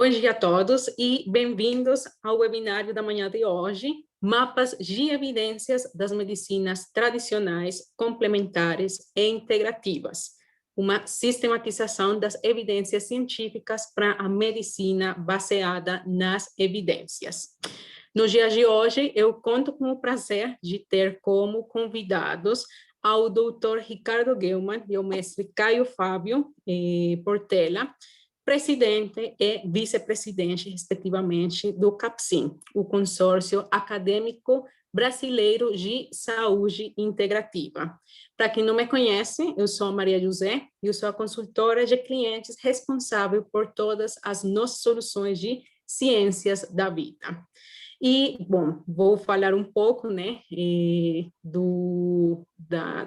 Bom dia a todos e bem-vindos ao webinário da manhã de hoje, Mapas de Evidências das Medicinas Tradicionais, Complementares e Integrativas, uma sistematização das evidências científicas para a medicina baseada nas evidências. No dia de hoje, eu conto com o prazer de ter como convidados ao Dr. Ricardo Gelman e ao mestre Caio Fábio Portela, presidente e vice-presidente, respectivamente, do CAPSIM, o Consórcio Acadêmico Brasileiro de Saúde Integrativa. Para quem não me conhece, eu sou a Maria José e eu sou a consultora de clientes responsável por todas as nossas soluções de ciências da vida. E, bom, vou falar um pouco, né, do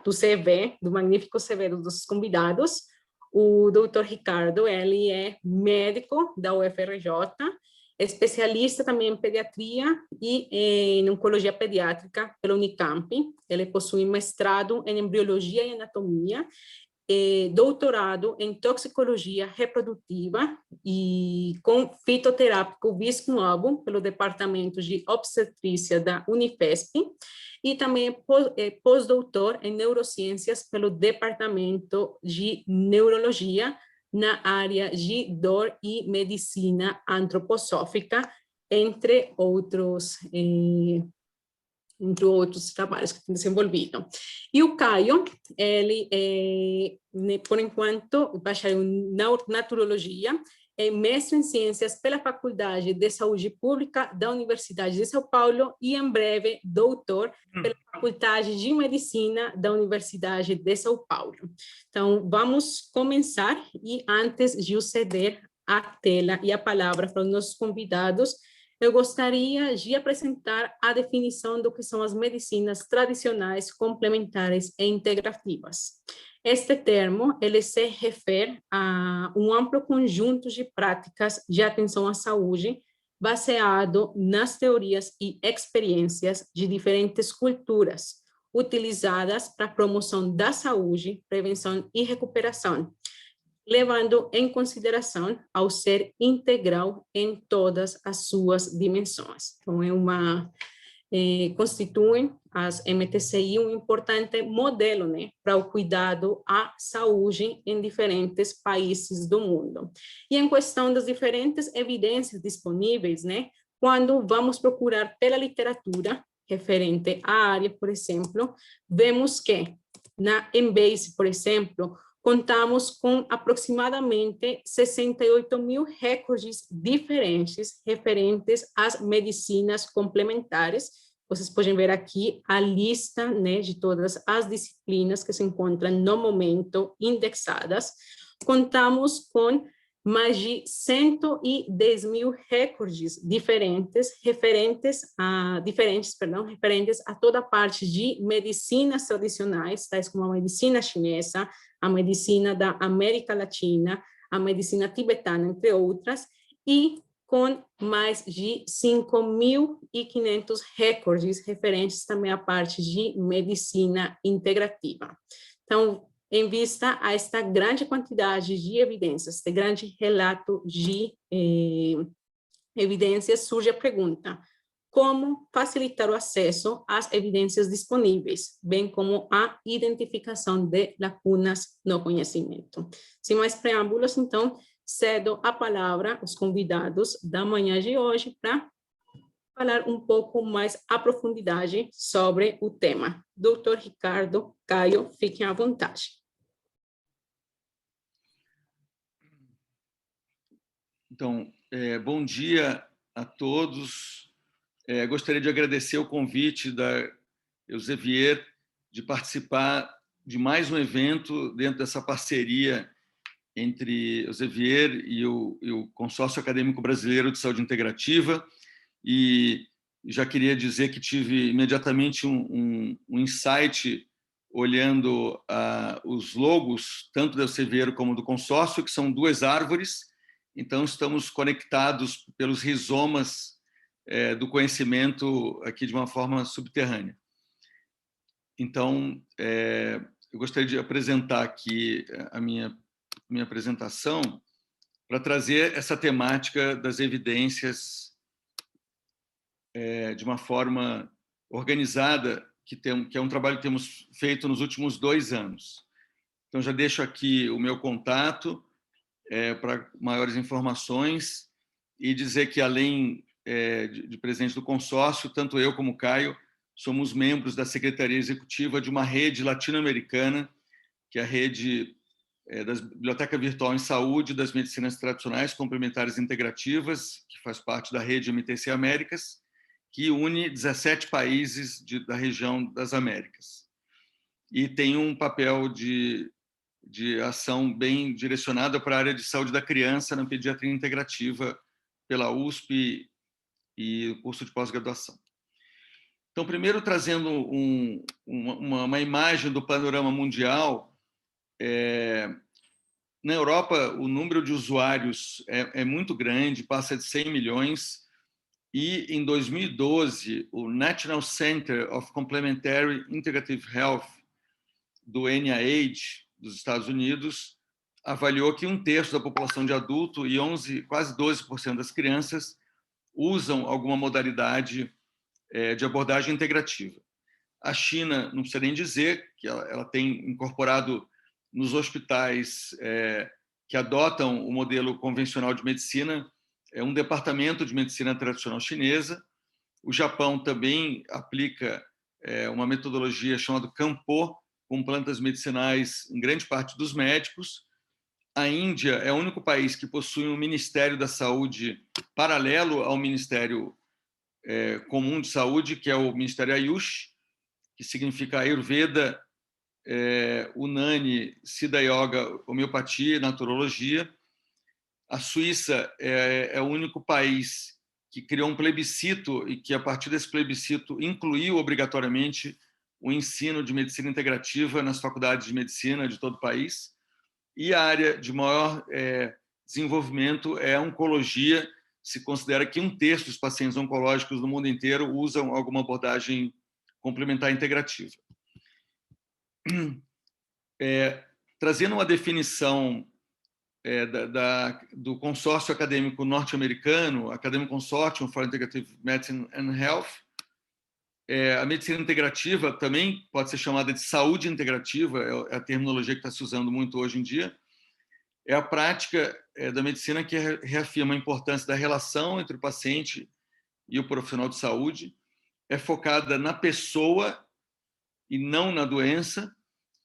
CV, do magnífico CV dos nossos convidados. O doutor Ricardo, ele é médico da UFRJ, especialista também em pediatria e em oncologia pediátrica pela Unicamp. Ele possui mestrado em embriologia e anatomia, doutorado em toxicologia reprodutiva e com fitoterápico Visco-Novo pelo Departamento de Obstetrícia da Unifesp e também pós-doutor em neurociências pelo Departamento de Neurologia na área de dor e medicina antroposófica, entre outros trabalhos que tem desenvolvido. E o Caio, ele é, por enquanto, bacharel em naturologia, é mestre em ciências pela Faculdade de Saúde Pública da Universidade de São Paulo e, em breve, doutor pela Faculdade de Medicina da Universidade de São Paulo. Então, vamos começar e, antes de eu ceder a tela e a palavra para os nossos convidados, eu gostaria de apresentar a definição do que são as medicinas tradicionais, complementares e integrativas. Este termo, ele se refere a um amplo conjunto de práticas de atenção à saúde, baseado nas teorias e experiências de diferentes culturas, utilizadas para a promoção da saúde, prevenção e recuperação, levando em consideração ao ser integral em todas as suas dimensões. Então, constituem as MTCI um importante modelo, né, para o cuidado à saúde em diferentes países do mundo. E em questão das diferentes evidências disponíveis, né, quando vamos procurar pela literatura referente à área, por exemplo, vemos que na Embase, por exemplo, contamos com aproximadamente 68 mil recordes diferentes referentes às medicinas complementares. Vocês podem ver aqui a lista, né, de todas as disciplinas que se encontram no momento indexadas. Contamos com mais de 110 mil recordes referentes a toda a parte de medicinas tradicionais, tais como a medicina chinesa, a medicina da América Latina, a medicina tibetana, entre outras, e com mais de 5.500 recordes referentes também à parte de medicina integrativa. Então, em vista a esta grande quantidade de evidências, este grande relato de evidências, surge a pergunta: como facilitar o acesso às evidências disponíveis, bem como a identificação de lacunas no conhecimento? Sem mais preâmbulos, então, cedo a palavra aos convidados da manhã de hoje para falar um pouco mais à profundidade sobre o tema. Doutor Ricardo, Caio, fiquem à vontade. Então, bom dia a todos. Gostaria de agradecer o convite da Elsevier de participar de mais um evento dentro dessa parceria entre Elsevier e o Consórcio Acadêmico Brasileiro de Saúde Integrativa. E já queria dizer que tive imediatamente um insight olhando os logos, tanto da Elsevier como do consórcio, que são duas árvores. Então, estamos conectados pelos rizomas do conhecimento aqui de uma forma subterrânea. Então, eu gostaria de apresentar aqui a minha apresentação para trazer essa temática das evidências de uma forma organizada, que é um trabalho que temos feito nos últimos 2 anos. Então, já deixo aqui o meu contato para maiores informações e dizer que, além de presidente do consórcio, tanto eu como o Caio somos membros da Secretaria Executiva de uma rede latino-americana, que é a rede da Biblioteca Virtual em Saúde das Medicinas Tradicionais Complementares Integrativas, que faz parte da rede MTC Américas, que une 17 países da região das Américas. E tem um papel de ação bem direcionada para a área de saúde da criança na pediatria integrativa pela USP e o curso de pós-graduação. Então, primeiro trazendo uma imagem do panorama mundial. Na Europa, o número de usuários é muito grande, passa de 100 milhões, e em 2012, o National Center of Complementary Integrative Health, do NIH, dos Estados Unidos, avaliou que 1/3 da população de adulto e quase 12% das crianças usam alguma modalidade de abordagem integrativa. A China, não precisa nem dizer, que ela tem incorporado nos hospitais que adotam o modelo convencional de medicina, um departamento de medicina tradicional chinesa. O Japão também aplica uma metodologia chamada Kanpo, com plantas medicinais em grande parte dos médicos. A Índia é o único país que possui um Ministério da Saúde paralelo ao Ministério Comum de Saúde, que é o Ministério Ayush, que significa Ayurveda, Unani, Siddha Yoga, Homeopatia e Naturologia. A Suíça é o único país que criou um plebiscito e que, a partir desse plebiscito, incluiu obrigatoriamente o ensino de medicina integrativa nas faculdades de medicina de todo o país. E a área de maior desenvolvimento é a oncologia. Se considera que 1/3 dos pacientes oncológicos no mundo inteiro usam alguma abordagem complementar integrativa. Trazendo uma definição do consórcio acadêmico norte-americano, Academic Consortium for Integrative Medicine and Health, a medicina integrativa também pode ser chamada de saúde integrativa, é a terminologia que está se usando muito hoje em dia. É a prática da medicina que reafirma a importância da relação entre o paciente e o profissional de saúde, é focada na pessoa e não na doença,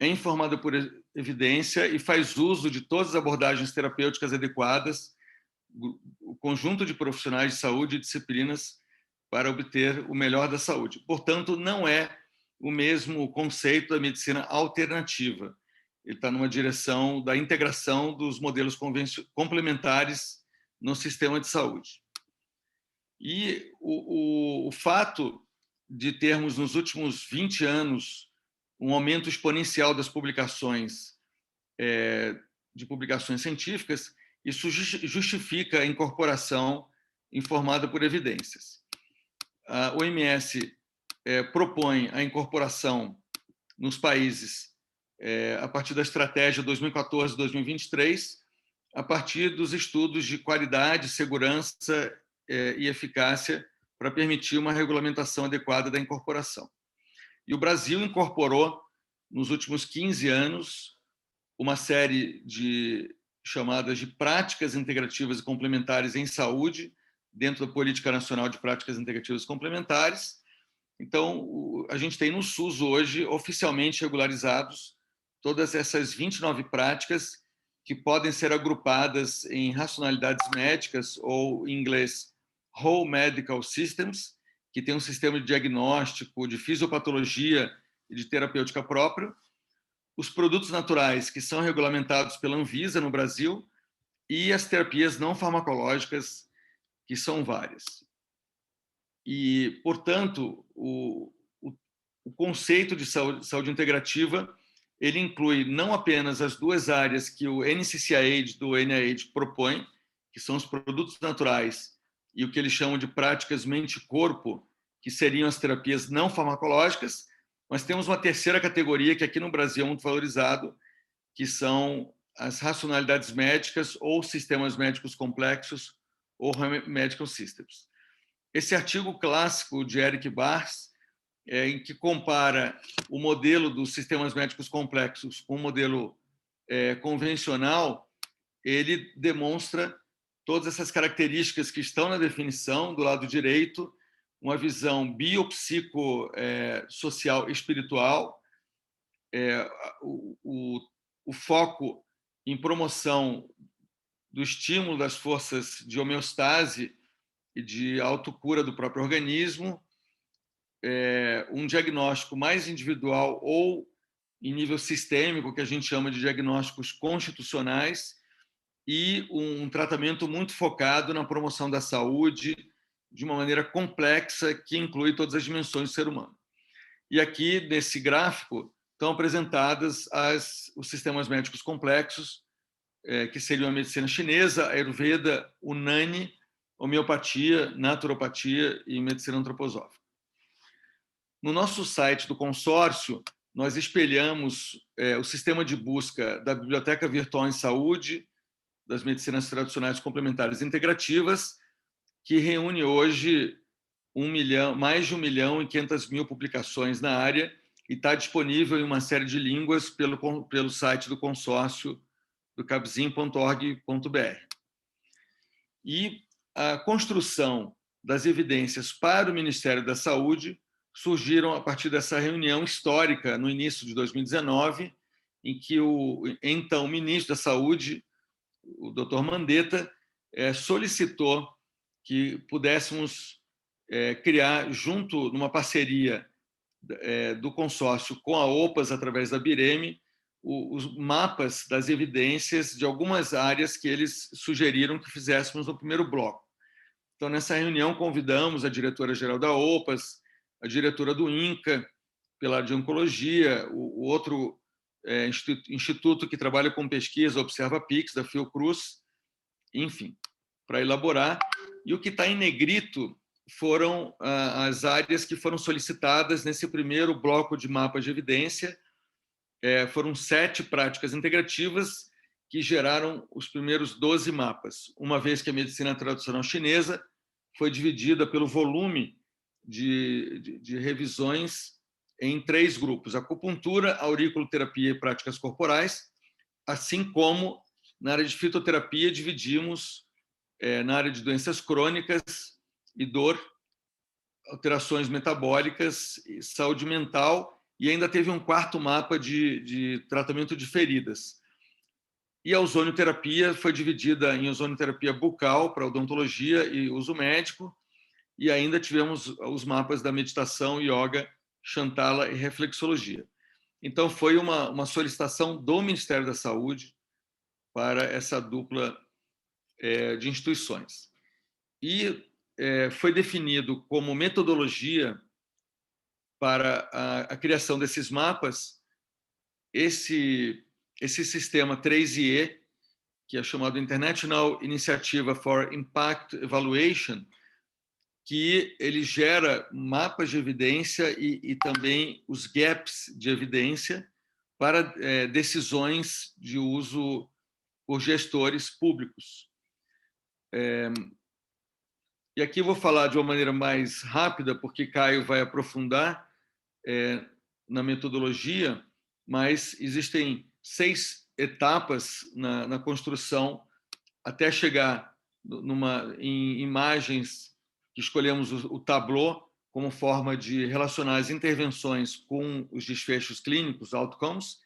é informada por evidência e faz uso de todas as abordagens terapêuticas adequadas, o conjunto de profissionais de saúde e disciplinas para obter o melhor da saúde. Portanto, não é o mesmo conceito da medicina alternativa. Ele está numa direção da integração dos modelos complementares no sistema de saúde. E o fato de termos, nos últimos 20 anos, um aumento exponencial das publicações, de publicações científicas, isso justifica a incorporação informada por evidências. A OMS propõe a incorporação nos países a partir da estratégia 2014-2023, a partir dos estudos de qualidade, segurança e eficácia para permitir uma regulamentação adequada da incorporação. E o Brasil incorporou, nos últimos 15 anos, uma série de chamadas de práticas integrativas e complementares em saúde, dentro da Política Nacional de Práticas Integrativas e Complementares. Então, a gente tem no SUS hoje, oficialmente regularizados, todas essas 29 práticas que podem ser agrupadas em racionalidades médicas, ou, em inglês, Whole Medical Systems, que tem um sistema de diagnóstico, de fisiopatologia e de terapêutica próprio, os produtos naturais, que são regulamentados pela Anvisa no Brasil, e as terapias não farmacológicas, que são várias. E, portanto, o conceito de saúde integrativa, ele inclui não apenas as duas áreas que o NCCIH do NIH propõe, que são os produtos naturais e o que eles chamam de práticas mente-corpo, que seriam as terapias não farmacológicas, mas temos uma terceira categoria que aqui no Brasil é muito valorizado, que são as racionalidades médicas ou sistemas médicos complexos ou medical systems. Esse artigo clássico de Eric Bars, em que compara o modelo dos sistemas médicos complexos com o modelo convencional, ele demonstra todas essas características que estão na definição do lado direito, uma visão biopsicossocial espiritual, o foco em promoção do estímulo das forças de homeostase e de autocura do próprio organismo, um diagnóstico mais individual ou em nível sistêmico, que a gente chama de diagnósticos constitucionais, e um tratamento muito focado na promoção da saúde de uma maneira complexa que inclui todas as dimensões do ser humano. E aqui, nesse gráfico, estão apresentadas os sistemas médicos complexos, que seriam a medicina chinesa, a Ayurveda, Unani, homeopatia, naturopatia e medicina antroposófica. No nosso site do consórcio, nós espelhamos o sistema de busca da Biblioteca Virtual em Saúde, das medicinas tradicionais complementares integrativas, que reúne hoje mais de 1.500.000 publicações na área e está disponível em uma série de línguas pelo site do consórcio do cabzin.org.br. E a construção das evidências para o Ministério da Saúde surgiram a partir dessa reunião histórica no início de 2019, em que o então ministro da Saúde, o Dr. Mandetta, solicitou que pudéssemos criar, junto numa parceria do consórcio com a OPAS, através da BIREME, os mapas das evidências de algumas áreas que eles sugeriram que fizéssemos no primeiro bloco. Então, nessa reunião, convidamos a diretora-geral da OPAS, a diretora do INCA, pela área de oncologia, o outro instituto que trabalha com pesquisa, Observa Pix, da Fiocruz, enfim, para elaborar. E o que está em negrito foram as áreas que foram solicitadas nesse primeiro bloco de mapas de evidência. Foram 7 práticas integrativas que geraram os primeiros 12 mapas, uma vez que a medicina tradicional chinesa foi dividida pelo volume de revisões em 3 grupos: acupuntura, auriculoterapia e práticas corporais, assim como na área de fitoterapia dividimos na área de doenças crônicas e dor, alterações metabólicas, saúde mental, e ainda teve um 4º mapa de tratamento de feridas. E a ozonioterapia foi dividida em ozonioterapia bucal para odontologia e uso médico, e ainda tivemos os mapas da meditação, yoga, Shantala e reflexologia. Então, foi uma solicitação do Ministério da Saúde para essa dupla de instituições. E foi definido como metodologia para a criação desses mapas esse sistema 3IE, que é chamado International Initiative for Impact Evaluation, que ele gera mapas de evidência e também os gaps de evidência para decisões de uso por gestores públicos. E aqui eu vou falar de uma maneira mais rápida, porque Caio vai aprofundar na metodologia, mas existem 6 etapas na construção até chegar em imagens que escolhemos o Tableau como forma de relacionar as intervenções com os desfechos clínicos, outcomes,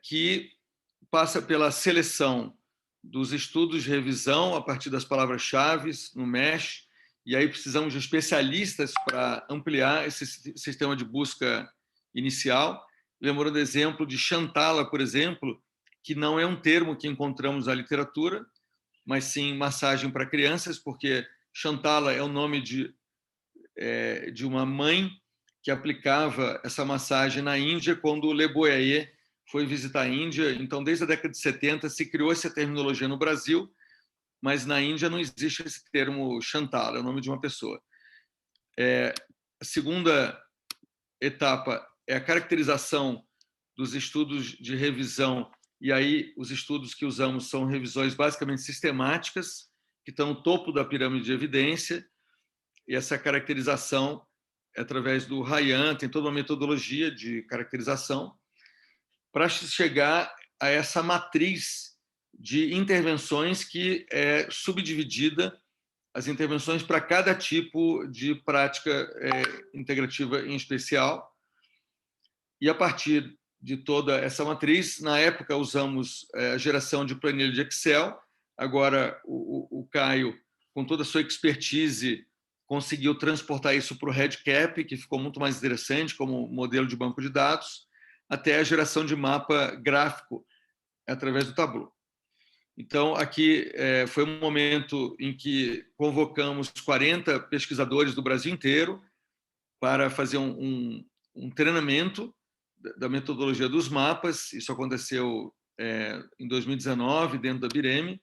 que passa pela seleção dos estudos de revisão a partir das palavras-chave no MESH, e aí precisamos de especialistas para ampliar esse sistema de busca inicial. Lembrando o exemplo de Shantala, por exemplo, que não é um termo que encontramos na literatura, mas sim massagem para crianças, porque Shantala é o nome de uma mãe que aplicava essa massagem na Índia quando o Le Boyer foi visitar a Índia. Então, desde a década de 70, se criou essa terminologia no Brasil, mas na Índia não existe esse termo Shantala, é o nome de uma pessoa. A segunda etapa é a caracterização dos estudos de revisão e aí os estudos que usamos são revisões basicamente sistemáticas, que estão no topo da pirâmide de evidência, e essa caracterização é através do Ryan, tem toda uma metodologia de caracterização, para chegar a essa matriz de intervenções que é subdividida, as intervenções para cada tipo de prática integrativa em especial. E a partir de toda essa matriz, na época usamos a geração de planilha de Excel, agora o Caio, com toda a sua expertise, conseguiu transportar isso para o REDCap, que ficou muito mais interessante como modelo de banco de dados, até a geração de mapa gráfico através do Tableau. Então, aqui foi um momento em que convocamos 40 pesquisadores do Brasil inteiro para fazer um treinamento da metodologia dos mapas. Isso aconteceu em 2019, dentro da Bireme.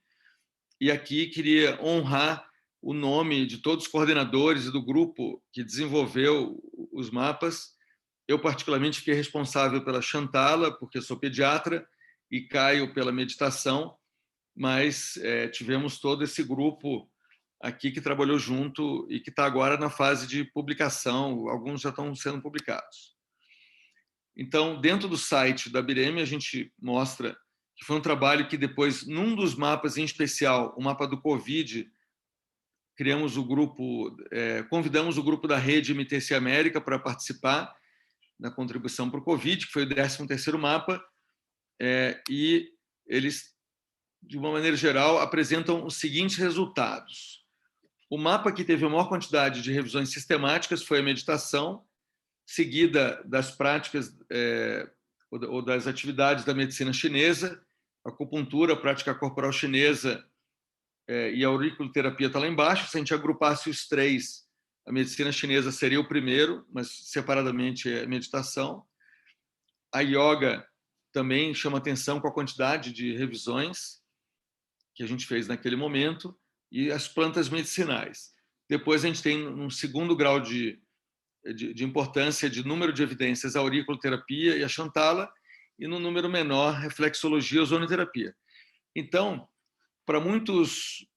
E aqui queria honrar o nome de todos os coordenadores e do grupo que desenvolveu os mapas. Eu, particularmente, fiquei responsável pela Chantala, porque sou pediatra, e Caio pela meditação, mas tivemos todo esse grupo aqui que trabalhou junto e que está agora na fase de publicação, alguns já estão sendo publicados. Então, dentro do site da Bireme, a gente mostra que foi um trabalho que depois, num dos mapas em especial, o mapa do Covid, criamos o grupo, convidamos o grupo da rede MTC América para participar na contribuição para o Covid, que foi o 13º mapa, e eles, de uma maneira geral, apresentam os seguintes resultados. O mapa que teve a maior quantidade de revisões sistemáticas foi a meditação, seguida das práticas ou das atividades da medicina chinesa, a acupuntura, a prática corporal chinesa e a auriculoterapia está lá embaixo. Se a gente agrupasse os três, a medicina chinesa seria o primeiro, mas separadamente é a meditação. A yoga também chama atenção com a quantidade de revisões que a gente fez naquele momento, e as plantas medicinais. Depois a gente tem, um segundo grau de importância de número de evidências, a auriculoterapia e a Chantala, e no número menor, reflexologia e ozonoterapia. Então, para muitos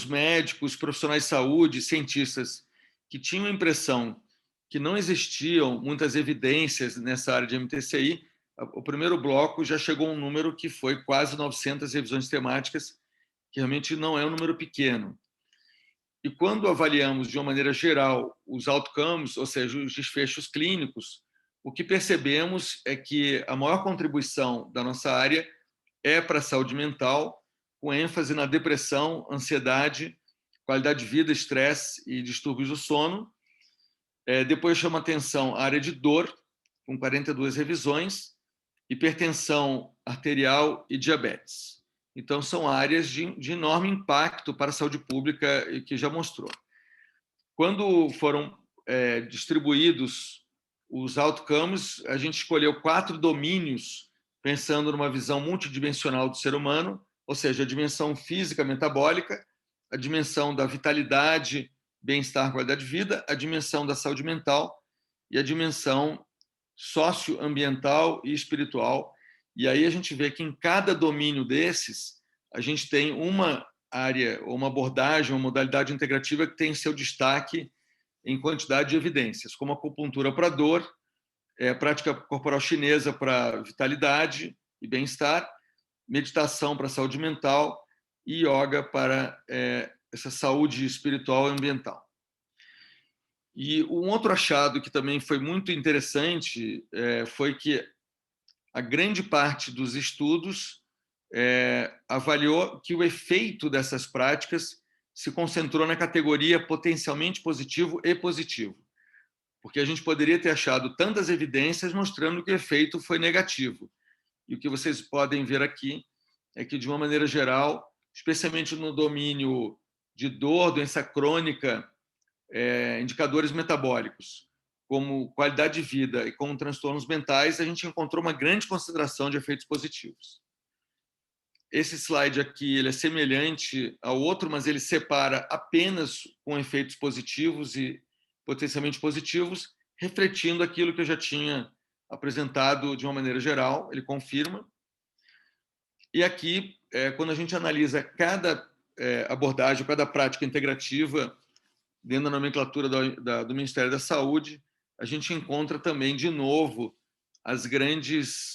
médicos, profissionais de saúde, cientistas que tinham a impressão que não existiam muitas evidências nessa área de MTCI, o primeiro bloco já chegou a um número que foi quase 900 revisões temáticas, que realmente não é um número pequeno. E quando avaliamos de uma maneira geral os outcomes, ou seja, os desfechos clínicos, o que percebemos é que a maior contribuição da nossa área é para a saúde mental, com ênfase na depressão, ansiedade, qualidade de vida, estresse e distúrbios do sono. Depois chama atenção a área de dor, com 42 revisões, hipertensão arterial e diabetes. Então, são áreas de enorme impacto para a saúde pública e que já mostrou. Quando foram distribuídos os outcomes, a gente escolheu 4 domínios, pensando numa visão multidimensional do ser humano, ou seja, a dimensão física metabólica, a dimensão da vitalidade, bem-estar, qualidade de vida, a dimensão da saúde mental e a dimensão socioambiental e espiritual. E aí a gente vê que em cada domínio desses, a gente tem uma área, ou uma abordagem, uma modalidade integrativa que tem seu destaque em quantidade de evidências, como a acupuntura para dor, a prática corporal chinesa para vitalidade e bem-estar, meditação para saúde mental e yoga para essa saúde espiritual e ambiental. E um outro achado que também foi muito interessante foi que a grande parte dos estudos avaliou que o efeito dessas práticas se concentrou na categoria potencialmente positivo e positivo, porque a gente poderia ter achado tantas evidências mostrando que o efeito foi negativo. E o que vocês podem ver aqui é que, de uma maneira geral, especialmente no domínio de dor, doença crônica, indicadores metabólicos, como qualidade de vida e como transtornos mentais, a gente encontrou uma grande concentração de efeitos positivos. Esse slide aqui ele é semelhante ao outro, mas ele separa apenas com efeitos positivos e potencialmente positivos, refletindo aquilo que eu já tinha apresentado de uma maneira geral, ele confirma. E aqui, quando a gente analisa cada abordagem, cada prática integrativa dentro da nomenclatura do Ministério da Saúde, a gente encontra também, de novo,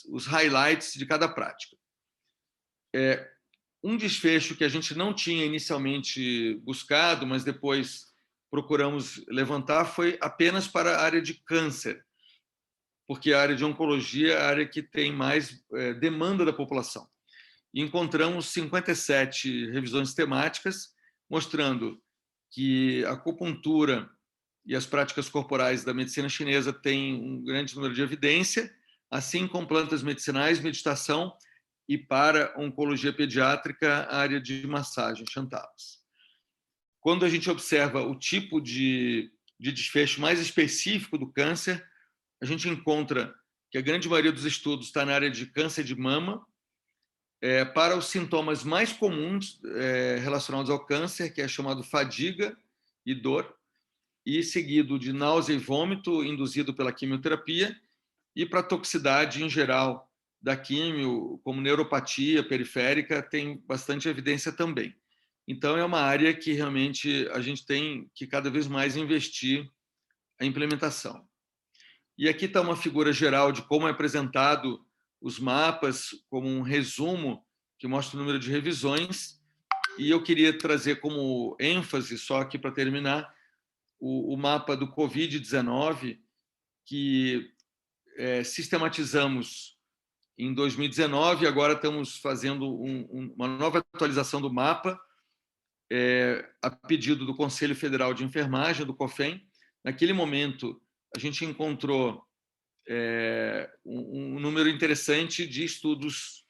os highlights de cada prática. Um desfecho que a gente não tinha inicialmente buscado, mas depois procuramos levantar, foi apenas para a área de câncer, porque a área de oncologia é a área que tem mais demanda da população. E encontramos 57 revisões temáticas, mostrando que a acupuntura e as práticas corporais da medicina chinesa têm um grande número de evidência, assim como plantas medicinais, meditação e, para oncologia pediátrica, a área de massagem, Shantalas. Quando a gente observa o tipo de desfecho mais específico do câncer, a gente encontra que a grande maioria dos estudos está na área de câncer de mama, para os sintomas mais comuns relacionados ao câncer, que é chamado fadiga e dor, e seguido de náusea e vômito induzido pela quimioterapia, e para a toxicidade em geral da quimio, como neuropatia periférica, tem bastante evidência também. Então, é uma área que realmente a gente tem que cada vez mais investir a implementação. E aqui está uma figura geral de como é apresentado os mapas, como um resumo que mostra o número de revisões. E eu queria trazer como ênfase, só aqui para terminar, o mapa do Covid-19, que sistematizamos em 2019, e agora estamos fazendo uma nova atualização do mapa, a pedido do Conselho Federal de Enfermagem, do COFEN. Naquele momento, a gente encontrou um número interessante de estudos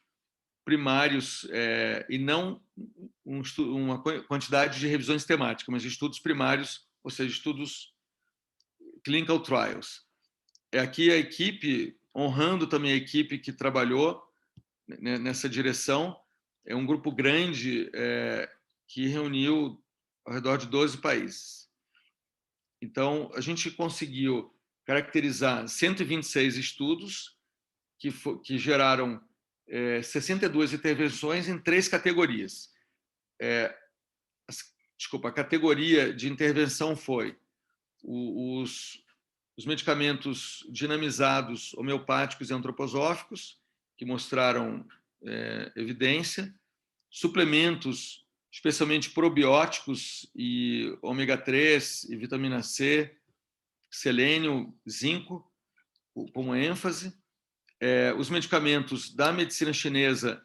primários, e não uma quantidade de revisões temáticas, mas de estudos primários, ou seja, estudos clinical trials. Aqui a equipe, honrando também a equipe que trabalhou nessa direção, é um grupo grande que reuniu ao redor de 12 países. Então, a gente conseguiu caracterizar 126 estudos que geraram 62 intervenções em 3 categorias. A categoria de intervenção foi os medicamentos dinamizados, homeopáticos e antroposóficos, que mostraram evidência, suplementos, especialmente probióticos e ômega 3 e vitamina C, selênio, zinco, como ênfase. Os medicamentos da medicina chinesa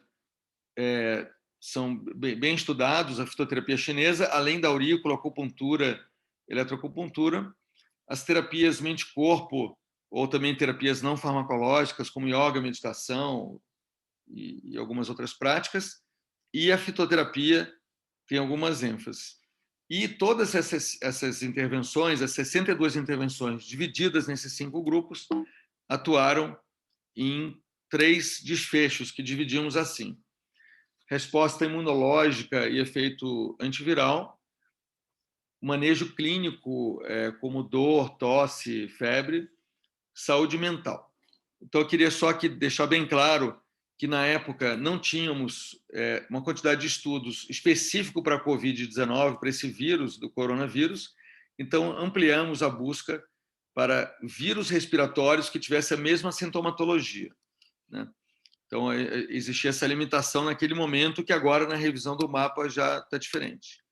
são bem estudados, a fitoterapia chinesa, além da aurícula, acupuntura, eletroacupuntura. As terapias mente-corpo, ou também terapias não farmacológicas, como yoga, meditação e algumas outras práticas. E a fitoterapia tem algumas ênfases. E todas essas intervenções, as 62 intervenções divididas nesses 5 grupos, atuaram em 3 desfechos, que dividimos assim: resposta imunológica e efeito antiviral, manejo clínico, como dor, tosse, febre, saúde mental. Então, eu queria só aqui deixar bem claro que, na época, não tínhamos uma quantidade de estudos específico para a Covid-19, para esse vírus, do coronavírus. Então, ampliamos a busca para vírus respiratórios que tivessem a mesma sintomatologia, né? Então, existia essa limitação naquele momento, que agora, na revisão do mapa, já está diferente.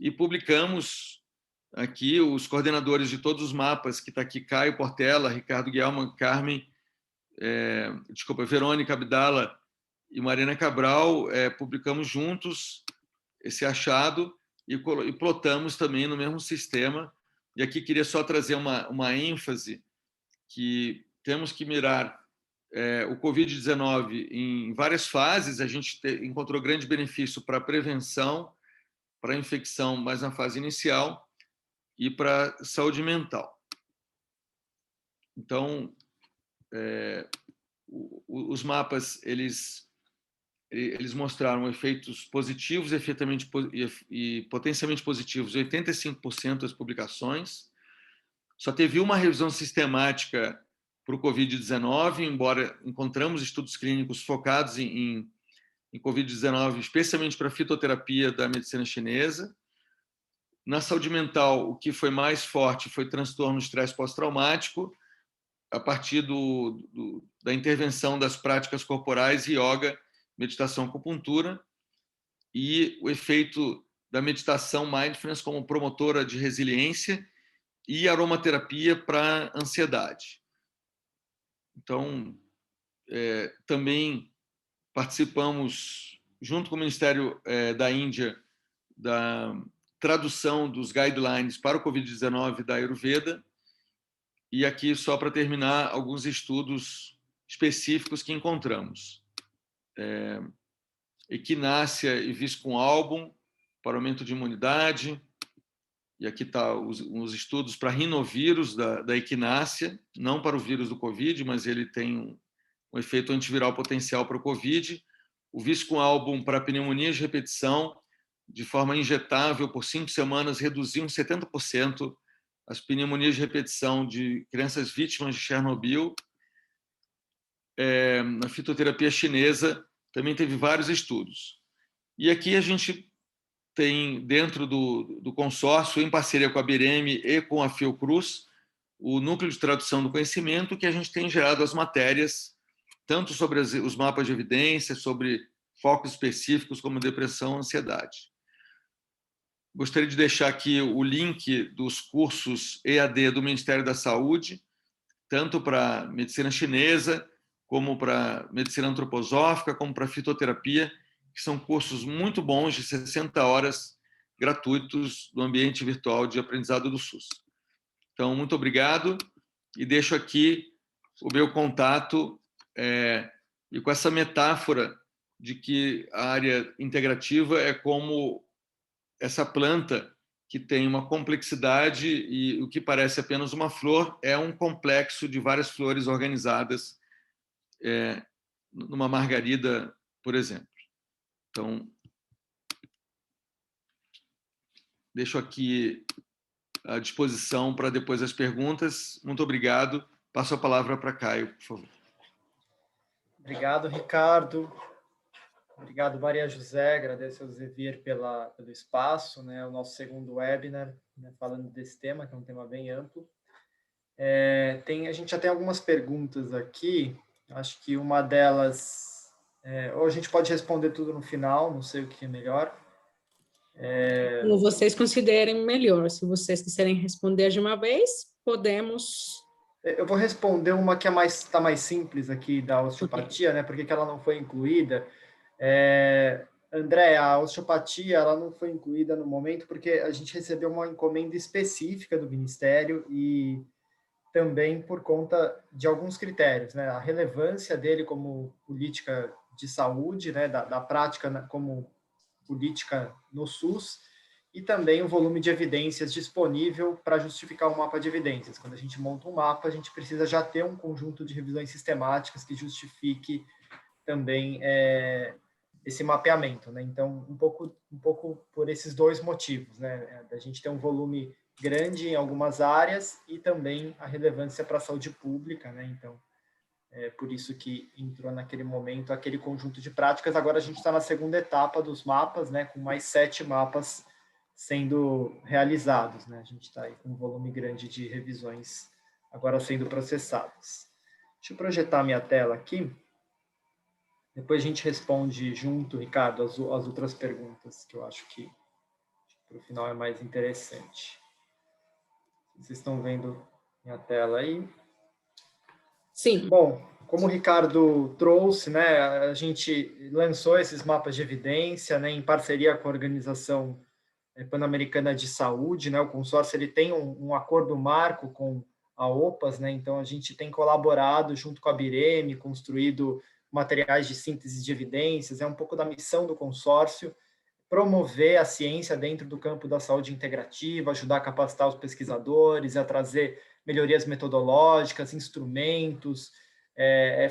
E publicamos aqui os coordenadores de todos os mapas, que está aqui: Caio Portela, Ricardo Guilherme, Carmen, Verônica Abdala e Marina Cabral. Publicamos juntos esse achado e plotamos também no mesmo sistema. E aqui queria só trazer uma ênfase, que temos que mirar o Covid-19 em várias fases. A gente encontrou grande benefício para a prevenção, para a infecção, mas na fase inicial, e para a saúde mental. Então, os mapas, eles mostraram efeitos positivos e potencialmente positivos em 85% das publicações. Só teve uma revisão sistemática para o Covid-19, embora encontramos estudos clínicos focados em Covid-19, especialmente para a fitoterapia da medicina chinesa. Na saúde mental, o que foi mais forte foi transtorno de estresse pós-traumático, a partir da intervenção das práticas corporais, yoga, meditação, acupuntura, e o efeito da meditação mindfulness como promotora de resiliência e aromaterapia para ansiedade. Então, também participamos, junto com o Ministério da Índia, da tradução dos guidelines para o Covid-19 da Ayurveda. E aqui, só para terminar, alguns estudos específicos que encontramos. Equinácea e Viscum album para aumento de imunidade. E aqui está os estudos para rinovírus da equinácea, não para o vírus do Covid, mas ele tem um efeito antiviral potencial para o Covid. O Viscum album para pneumonias de repetição, de forma injetável por 5 semanas, reduziu em 70% as pneumonias de repetição de crianças vítimas de Chernobyl. Na fitoterapia chinesa também teve vários estudos. E aqui a gente tem, dentro do consórcio, em parceria com a Bireme e com a Fiocruz, o núcleo de tradução do conhecimento, que a gente tem gerado as matérias, tanto sobre os mapas de evidência, sobre focos específicos como depressão e ansiedade. Gostaria de deixar aqui o link dos cursos EAD do Ministério da Saúde, tanto para medicina chinesa, como para medicina antroposófica, como para fitoterapia, que são cursos muito bons, de 60 horas, gratuitos, do ambiente virtual de aprendizado do SUS. Então, muito obrigado, e deixo aqui o meu contato, e com essa metáfora de que a área integrativa é como essa planta que tem uma complexidade, e o que parece apenas uma flor é um complexo de várias flores organizadas numa margarida, por exemplo. Então, deixo aqui à disposição para depois as perguntas. Muito obrigado. Passo a palavra para Caio, por favor. Obrigado, Ricardo. Obrigado, Maria José. Agradeço ao Xavier pelo espaço, né? O nosso segundo webinar, né, falando desse tema, que é um tema bem amplo. A gente já tem algumas perguntas aqui. Acho que uma delas, ou a gente pode responder tudo no final, não sei o que é melhor. Como vocês considerem melhor. Se vocês quiserem responder de uma vez, podemos... Eu vou responder uma que está mais simples aqui, da osteopatia, okay, né? Por que ela não foi incluída? André, a osteopatia ela não foi incluída no momento porque a gente recebeu uma encomenda específica do Ministério e também por conta de alguns critérios, né? A relevância dele como política de saúde, né? Da prática como política no SUS, e também o volume de evidências disponível para justificar um mapa de evidências. Quando a gente monta um mapa, a gente precisa já ter um conjunto de revisões sistemáticas que justifique também esse mapeamento, né? Então, um pouco por esses dois motivos, né? A gente tem um volume grande em algumas áreas e também a relevância para a saúde pública, né? Então, por isso que entrou naquele momento aquele conjunto de práticas. Agora a gente está na segunda etapa dos mapas, né? Com mais 7 mapas sendo realizados, né? A gente está aí com um volume grande de revisões agora sendo processadas. Deixa eu projetar minha tela aqui. Depois a gente responde junto, Ricardo, as outras perguntas, que eu acho que para o final é mais interessante. Vocês estão vendo minha tela aí? Sim. Bom, como o Ricardo trouxe, né, a gente lançou esses mapas de evidência, né, em parceria com a Organização Pan-Americana de Saúde, né? O consórcio ele tem um acordo marco com a OPAS, né? Então a gente tem colaborado junto com a Bireme, construído materiais de síntese de evidências. É um pouco da missão do consórcio promover a ciência dentro do campo da saúde integrativa, ajudar a capacitar os pesquisadores, a trazer melhorias metodológicas, instrumentos,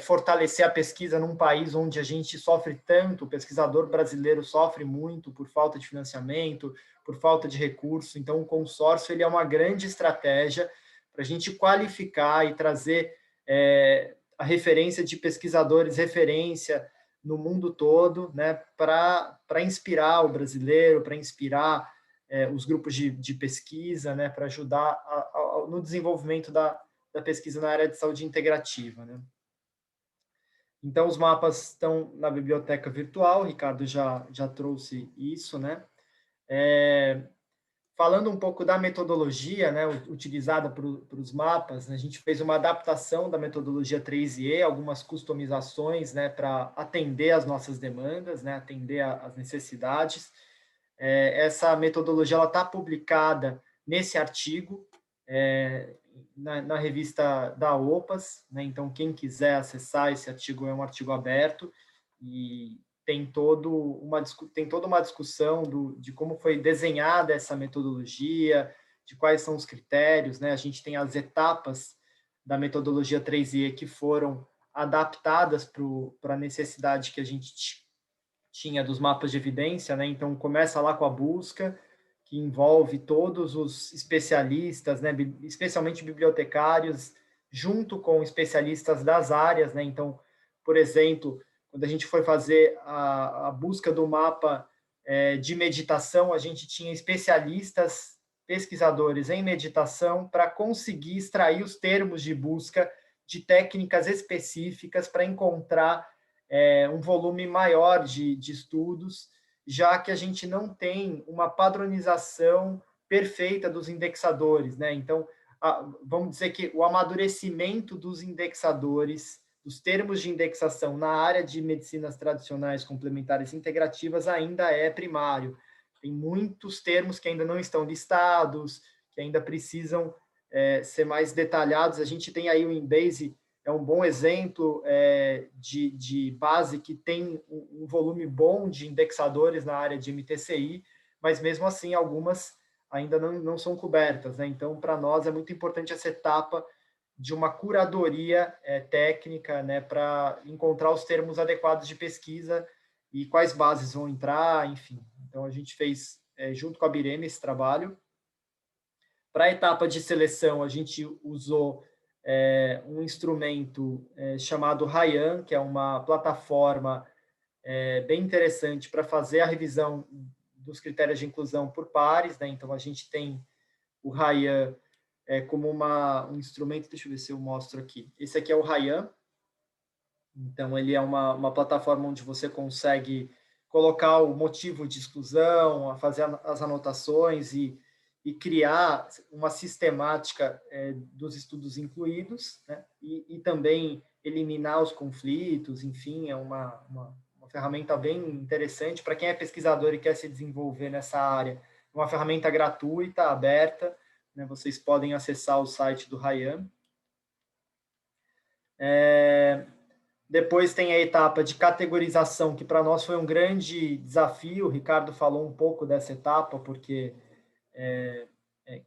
fortalecer a pesquisa num país onde a gente sofre tanto, o pesquisador brasileiro sofre muito por falta de financiamento, por falta de recurso. Então, o consórcio ele é uma grande estratégia para a gente qualificar e trazer a referência de pesquisadores, referência no mundo todo, né, para inspirar o brasileiro, para inspirar os grupos de pesquisa, né, para ajudar no desenvolvimento da pesquisa na área de saúde integrativa, né. Então, os mapas estão na biblioteca virtual, o Ricardo já trouxe isso, né. Falando um pouco da metodologia, né, utilizada para os mapas, né, a gente fez uma adaptação da metodologia 3E, algumas customizações, né, para atender às nossas demandas, né, atender às necessidades. Essa metodologia está publicada nesse artigo, na revista da OPAS, né, então quem quiser acessar esse artigo é um artigo aberto e tem toda uma discussão de como foi desenhada essa metodologia, de quais são os critérios, né? A gente tem as etapas da metodologia 3E que foram adaptadas para a necessidade que a gente tinha dos mapas de evidência, né? Então, começa lá com a busca, que envolve todos os especialistas, né? Especialmente bibliotecários, junto com especialistas das áreas, né? Então, por exemplo, quando a gente foi fazer a busca do mapa de meditação, a gente tinha especialistas, pesquisadores em meditação, para conseguir extrair os termos de busca de técnicas específicas para encontrar um volume maior de estudos, já que a gente não tem uma padronização perfeita dos indexadores, né? Então, vamos dizer que o amadurecimento dos indexadores, dos termos de indexação na área de medicinas tradicionais, complementares e integrativas ainda é primário. Tem muitos termos que ainda não estão listados, que ainda precisam ser mais detalhados. A gente tem aí o Embase, é um bom exemplo de base que tem um volume bom de indexadores na área de MTCI, mas mesmo assim algumas ainda não são cobertas, né? Então, para nós é muito importante essa etapa de uma curadoria técnica, né, para encontrar os termos adequados de pesquisa e quais bases vão entrar, enfim. Então, a gente fez, junto com a Bireme, esse trabalho. Para a etapa de seleção, a gente usou um instrumento chamado Ryan, que é uma plataforma bem interessante para fazer a revisão dos critérios de inclusão por pares, né? Então, a gente tem o Ryan como um instrumento, deixa eu ver se eu mostro aqui. Esse aqui é o Ryan. Então, ele é uma plataforma onde você consegue colocar o motivo de exclusão, fazer as anotações e criar uma sistemática dos estudos incluídos, né? E também eliminar os conflitos, enfim, é uma ferramenta bem interessante para quem é pesquisador e quer se desenvolver nessa área. Uma ferramenta gratuita, aberta, né? Vocês podem acessar o site do Ryan. Depois tem a etapa de categorização, que para nós foi um grande desafio. O Ricardo falou um pouco dessa etapa, porque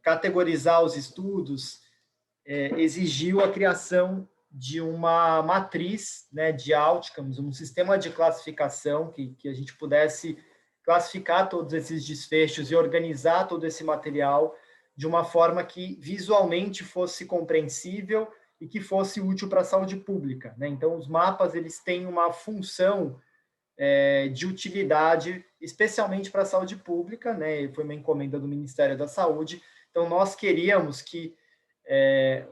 categorizar os estudos exigiu a criação de uma matriz, né, de outcomes, um sistema de classificação que a gente pudesse classificar todos esses desfechos e organizar todo esse material de uma forma que visualmente fosse compreensível e que fosse útil para a saúde pública, né? Então, os mapas eles têm uma função de utilidade, especialmente para a saúde pública, né? Foi uma encomenda do Ministério da Saúde. Então, nós queríamos que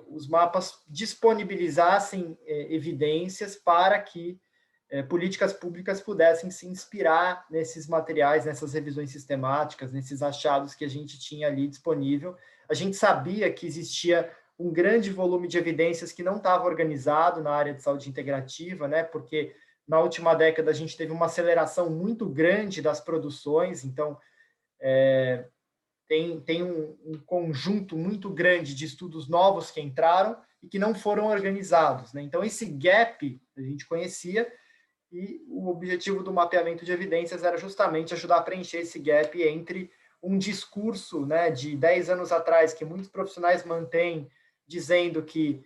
os mapas disponibilizassem evidências para que políticas públicas pudessem se inspirar nesses materiais, nessas revisões sistemáticas, nesses achados que a gente tinha ali disponível. A gente sabia que existia um grande volume de evidências que não estava organizado na área de saúde integrativa, né? Porque na última década a gente teve uma aceleração muito grande das produções, então tem um conjunto muito grande de estudos novos que entraram e que não foram organizados, né? Então, esse gap a gente conhecia e o objetivo do mapeamento de evidências era justamente ajudar a preencher esse gap entre um discurso, né, de 10 anos atrás que muitos profissionais mantêm, dizendo que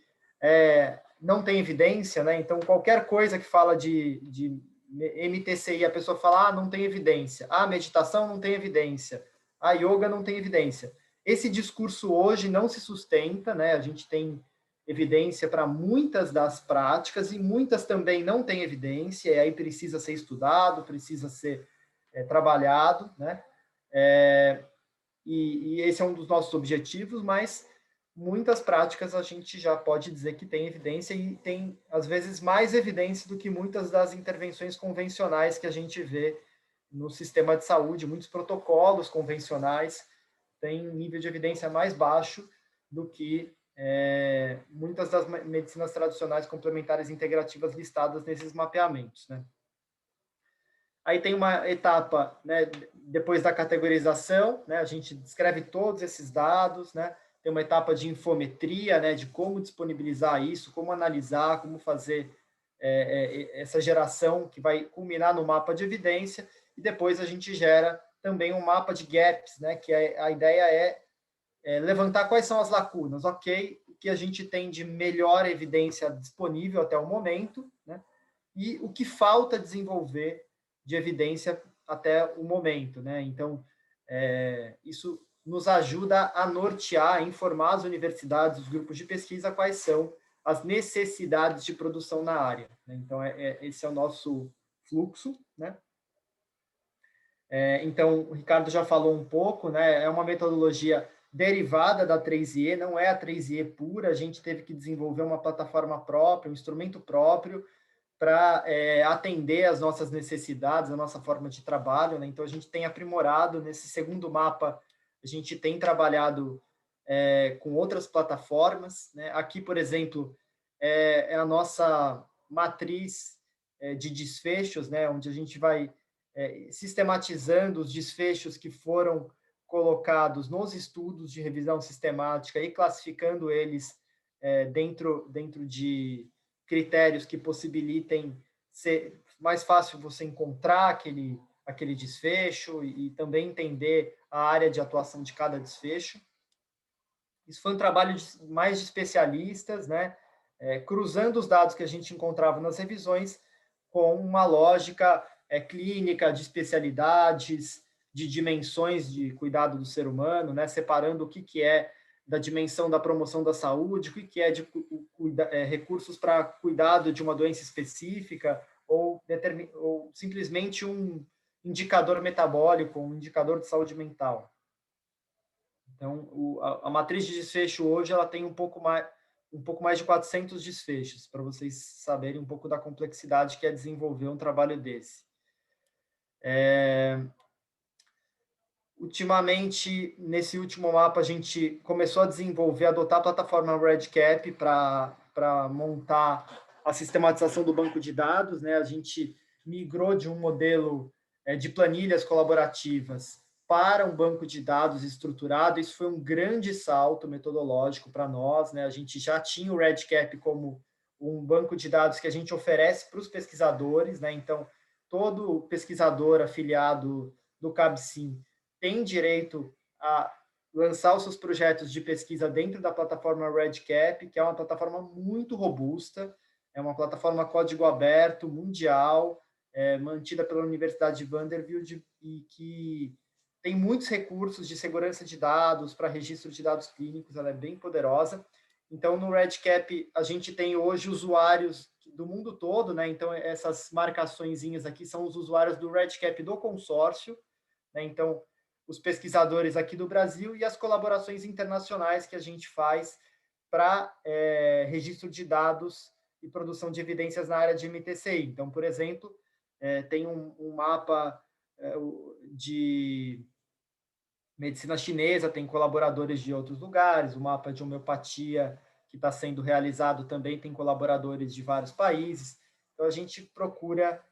não tem evidência, né? Então, qualquer coisa que fala de MTCI, a pessoa fala, não tem evidência. Meditação não tem evidência. A yoga não tem evidência. Esse discurso hoje não se sustenta, né? A gente tem evidência para muitas das práticas e muitas também não têm evidência, e aí precisa ser estudado, precisa ser trabalhado, né? E esse é um dos nossos objetivos, mas muitas práticas a gente já pode dizer que tem evidência e tem, às vezes, mais evidência do que muitas das intervenções convencionais que a gente vê no sistema de saúde. Muitos protocolos convencionais têm nível de evidência mais baixo do que muitas das medicinas tradicionais complementares integrativas listadas nesses mapeamentos, né? Aí tem uma etapa, né, depois da categorização, né, a gente descreve todos esses dados, né, tem uma etapa de infometria, né, de como disponibilizar isso, como analisar, como fazer essa geração que vai culminar no mapa de evidência, e depois a gente gera também um mapa de gaps, né, que a ideia é levantar quais são as lacunas, ok, o que a gente tem de melhor evidência disponível até o momento, né, e o que falta desenvolver de evidência até o momento, né? Então, isso nos ajuda a nortear, a informar as universidades, os grupos de pesquisa, quais são as necessidades de produção na área, né? Então, esse é o nosso fluxo, né? Então, o Ricardo já falou um pouco, né? É uma metodologia derivada da 3IE, não é a 3IE pura, a gente teve que desenvolver uma plataforma própria, um instrumento próprio, para atender às nossas necessidades, a nossa forma de trabalho, né? Então, a gente tem aprimorado. Nesse segundo mapa, a gente tem trabalhado com outras plataformas, né? Aqui, por exemplo, é a nossa matriz de desfechos, né? Onde a gente vai sistematizando os desfechos que foram colocados nos estudos de revisão sistemática e classificando eles dentro de critérios que possibilitem ser mais fácil você encontrar aquele desfecho e também entender a área de atuação de cada desfecho. Isso foi um trabalho mais de especialistas, né? Cruzando os dados que a gente encontrava nas revisões com uma lógica clínica de especialidades, de dimensões de cuidado do ser humano, né? Separando o que é da dimensão da promoção da saúde, o que é de recursos para cuidado de uma doença específica, ou simplesmente um indicador metabólico, um indicador de saúde mental. Então, a matriz de desfecho hoje ela tem um pouco mais de 400 desfechos, para vocês saberem um pouco da complexidade que é desenvolver um trabalho desse. Ultimamente, nesse último mapa, a gente começou a desenvolver, adotar a plataforma REDCap para montar a sistematização do banco de dados, né? A gente migrou de um modelo de planilhas colaborativas para um banco de dados estruturado. Isso foi um grande salto metodológico para nós, né? A gente já tinha o REDCap como um banco de dados que a gente oferece para os pesquisadores, né? Então, todo pesquisador afiliado do CABSIM tem direito a lançar os seus projetos de pesquisa dentro da plataforma REDCap, que é uma plataforma muito robusta, é uma plataforma código aberto, mundial, mantida pela Universidade de Vanderbilt e que tem muitos recursos de segurança de dados para registro de dados clínicos, ela é bem poderosa. Então, no REDCap, a gente tem hoje usuários do mundo todo, né? Então, essas marcaçõezinhas aqui são os usuários do REDCap do consórcio, né? Então, os pesquisadores aqui do Brasil e as colaborações internacionais que a gente faz para registro de dados e produção de evidências na área de MTCI. Então, por exemplo, tem um mapa de medicina chinesa, tem colaboradores de outros lugares, o mapa de homeopatia que está sendo realizado também tem colaboradores de vários países. Então, a gente procura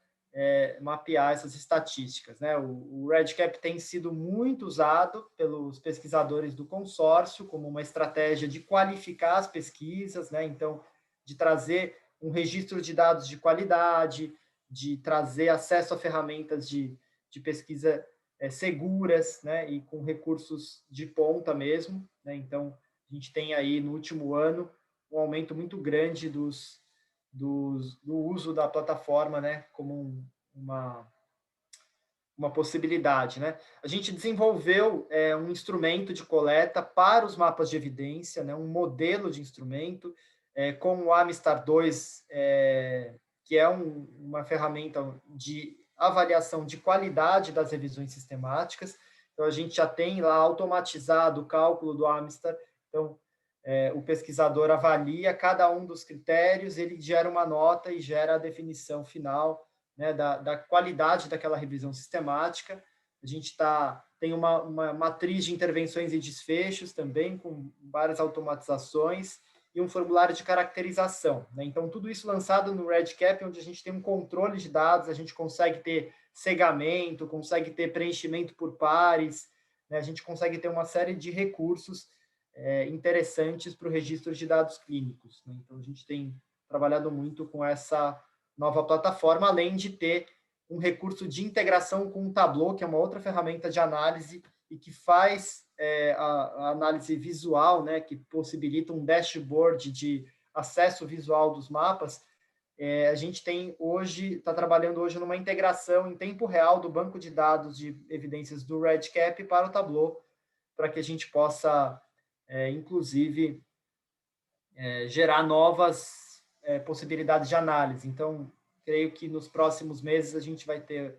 mapear essas estatísticas, né? O REDCap tem sido muito usado pelos pesquisadores do consórcio como uma estratégia de qualificar as pesquisas, né? Então, de trazer um registro de dados de qualidade, de trazer acesso a ferramentas de pesquisa seguras, né? E com recursos de ponta mesmo, né? Então, a gente tem aí, no último ano, um aumento muito grande do uso da plataforma, né, como uma possibilidade, né? A gente desenvolveu um instrumento de coleta para os mapas de evidência, né, um modelo de instrumento. com o Amistar 2, que é uma ferramenta de avaliação de qualidade das revisões sistemáticas. Então, a gente já tem lá automatizado o cálculo do Amistar. Então, o pesquisador avalia cada um dos critérios, ele gera uma nota e gera a definição final, né, da qualidade daquela revisão sistemática. A gente tem uma matriz de intervenções e desfechos também, com várias automatizações, e um formulário de caracterização, né? Então, tudo isso lançado no REDCap, onde a gente tem um controle de dados, a gente consegue ter cegamento, consegue ter preenchimento por pares, né? A gente consegue ter uma série de recursos interessantes para o registro de dados clínicos, né? Então, a gente tem trabalhado muito com essa nova plataforma, além de ter um recurso de integração com o Tableau, que é uma outra ferramenta de análise e que faz a análise visual, né, que possibilita um dashboard de acesso visual dos mapas. A gente está trabalhando hoje numa integração em tempo real do banco de dados de evidências do REDCap para o Tableau, para que a gente possa, inclusive, gerar novas possibilidades de análise. Então, creio que nos próximos meses a gente vai ter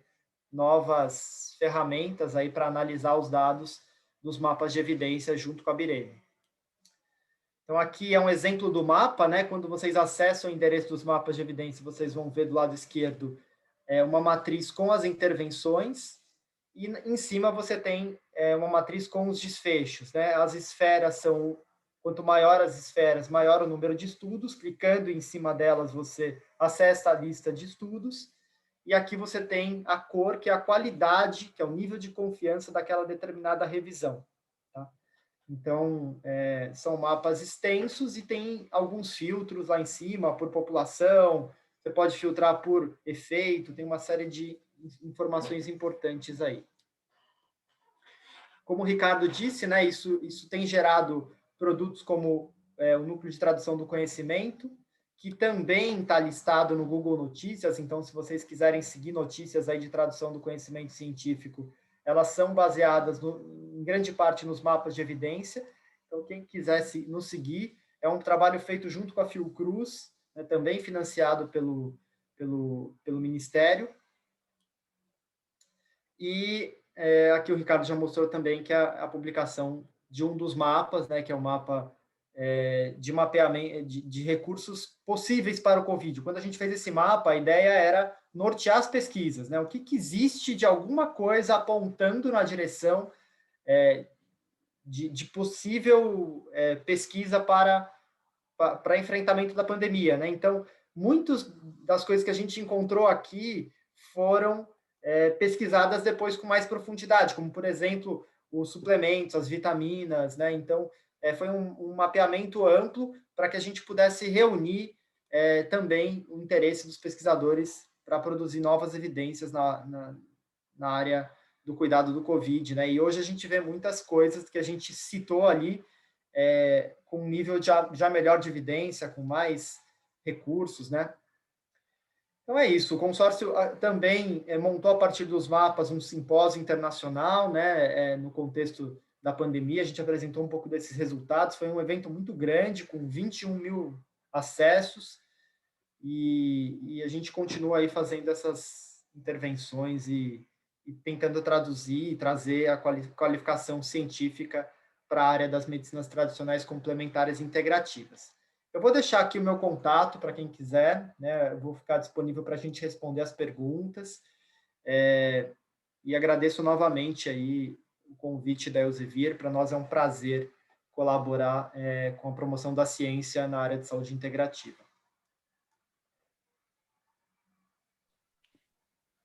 novas ferramentas aí para analisar os dados dos mapas de evidência junto com a Bireme. Então, aqui é um exemplo do mapa, né? Quando vocês acessam o endereço dos mapas de evidência, vocês vão ver do lado esquerdo uma matriz com as intervenções, e em cima você tem uma matriz com os desfechos, né? As esferas são, quanto maior as esferas, maior o número de estudos. Clicando em cima delas, você acessa a lista de estudos, e aqui você tem a cor, que é a qualidade, que é o nível de confiança daquela determinada revisão. Tá? Então, são mapas extensos e tem alguns filtros lá em cima, por população, você pode filtrar por efeito, tem uma série de informações importantes aí. Como o Ricardo disse, né, isso tem gerado produtos como o Núcleo de Tradução do Conhecimento, que também está listado no Google Notícias. Então, se vocês quiserem seguir notícias aí de tradução do conhecimento científico, elas são baseadas, em grande parte, nos mapas de evidência. Então, quem quiser nos seguir, é um trabalho feito junto com a Fiocruz, né, também financiado pelo Ministério. E aqui o Ricardo já mostrou também que a publicação de um dos mapas, né, que é o mapa de mapeamento de recursos possíveis para o Covid. Quando a gente fez esse mapa, a ideia era nortear as pesquisas, né? O que existe de alguma coisa apontando na direção de possível pesquisa para enfrentamento da pandemia, né? Então, muitas das coisas que a gente encontrou aqui foram pesquisadas depois com mais profundidade, como, por exemplo, os suplementos, as vitaminas, né? Então, foi um mapeamento amplo para que a gente pudesse reunir também o interesse dos pesquisadores para produzir novas evidências na área do cuidado do Covid, né? E hoje a gente vê muitas coisas que a gente citou ali, com um nível já melhor de evidência, com mais recursos, né? Então é isso, o consórcio também montou a partir dos mapas um simpósio internacional, né, no contexto da pandemia. A gente apresentou um pouco desses resultados. Foi um evento muito grande, com 21 mil acessos, e a gente continua aí fazendo essas intervenções e tentando traduzir e trazer a qualificação científica para a área das medicinas tradicionais complementares integrativas. Eu vou deixar aqui o meu contato para quem quiser, né? Eu vou ficar disponível para a gente responder as perguntas, e agradeço novamente aí o convite da Elsevier. Para nós é um prazer colaborar com a promoção da ciência na área de saúde integrativa.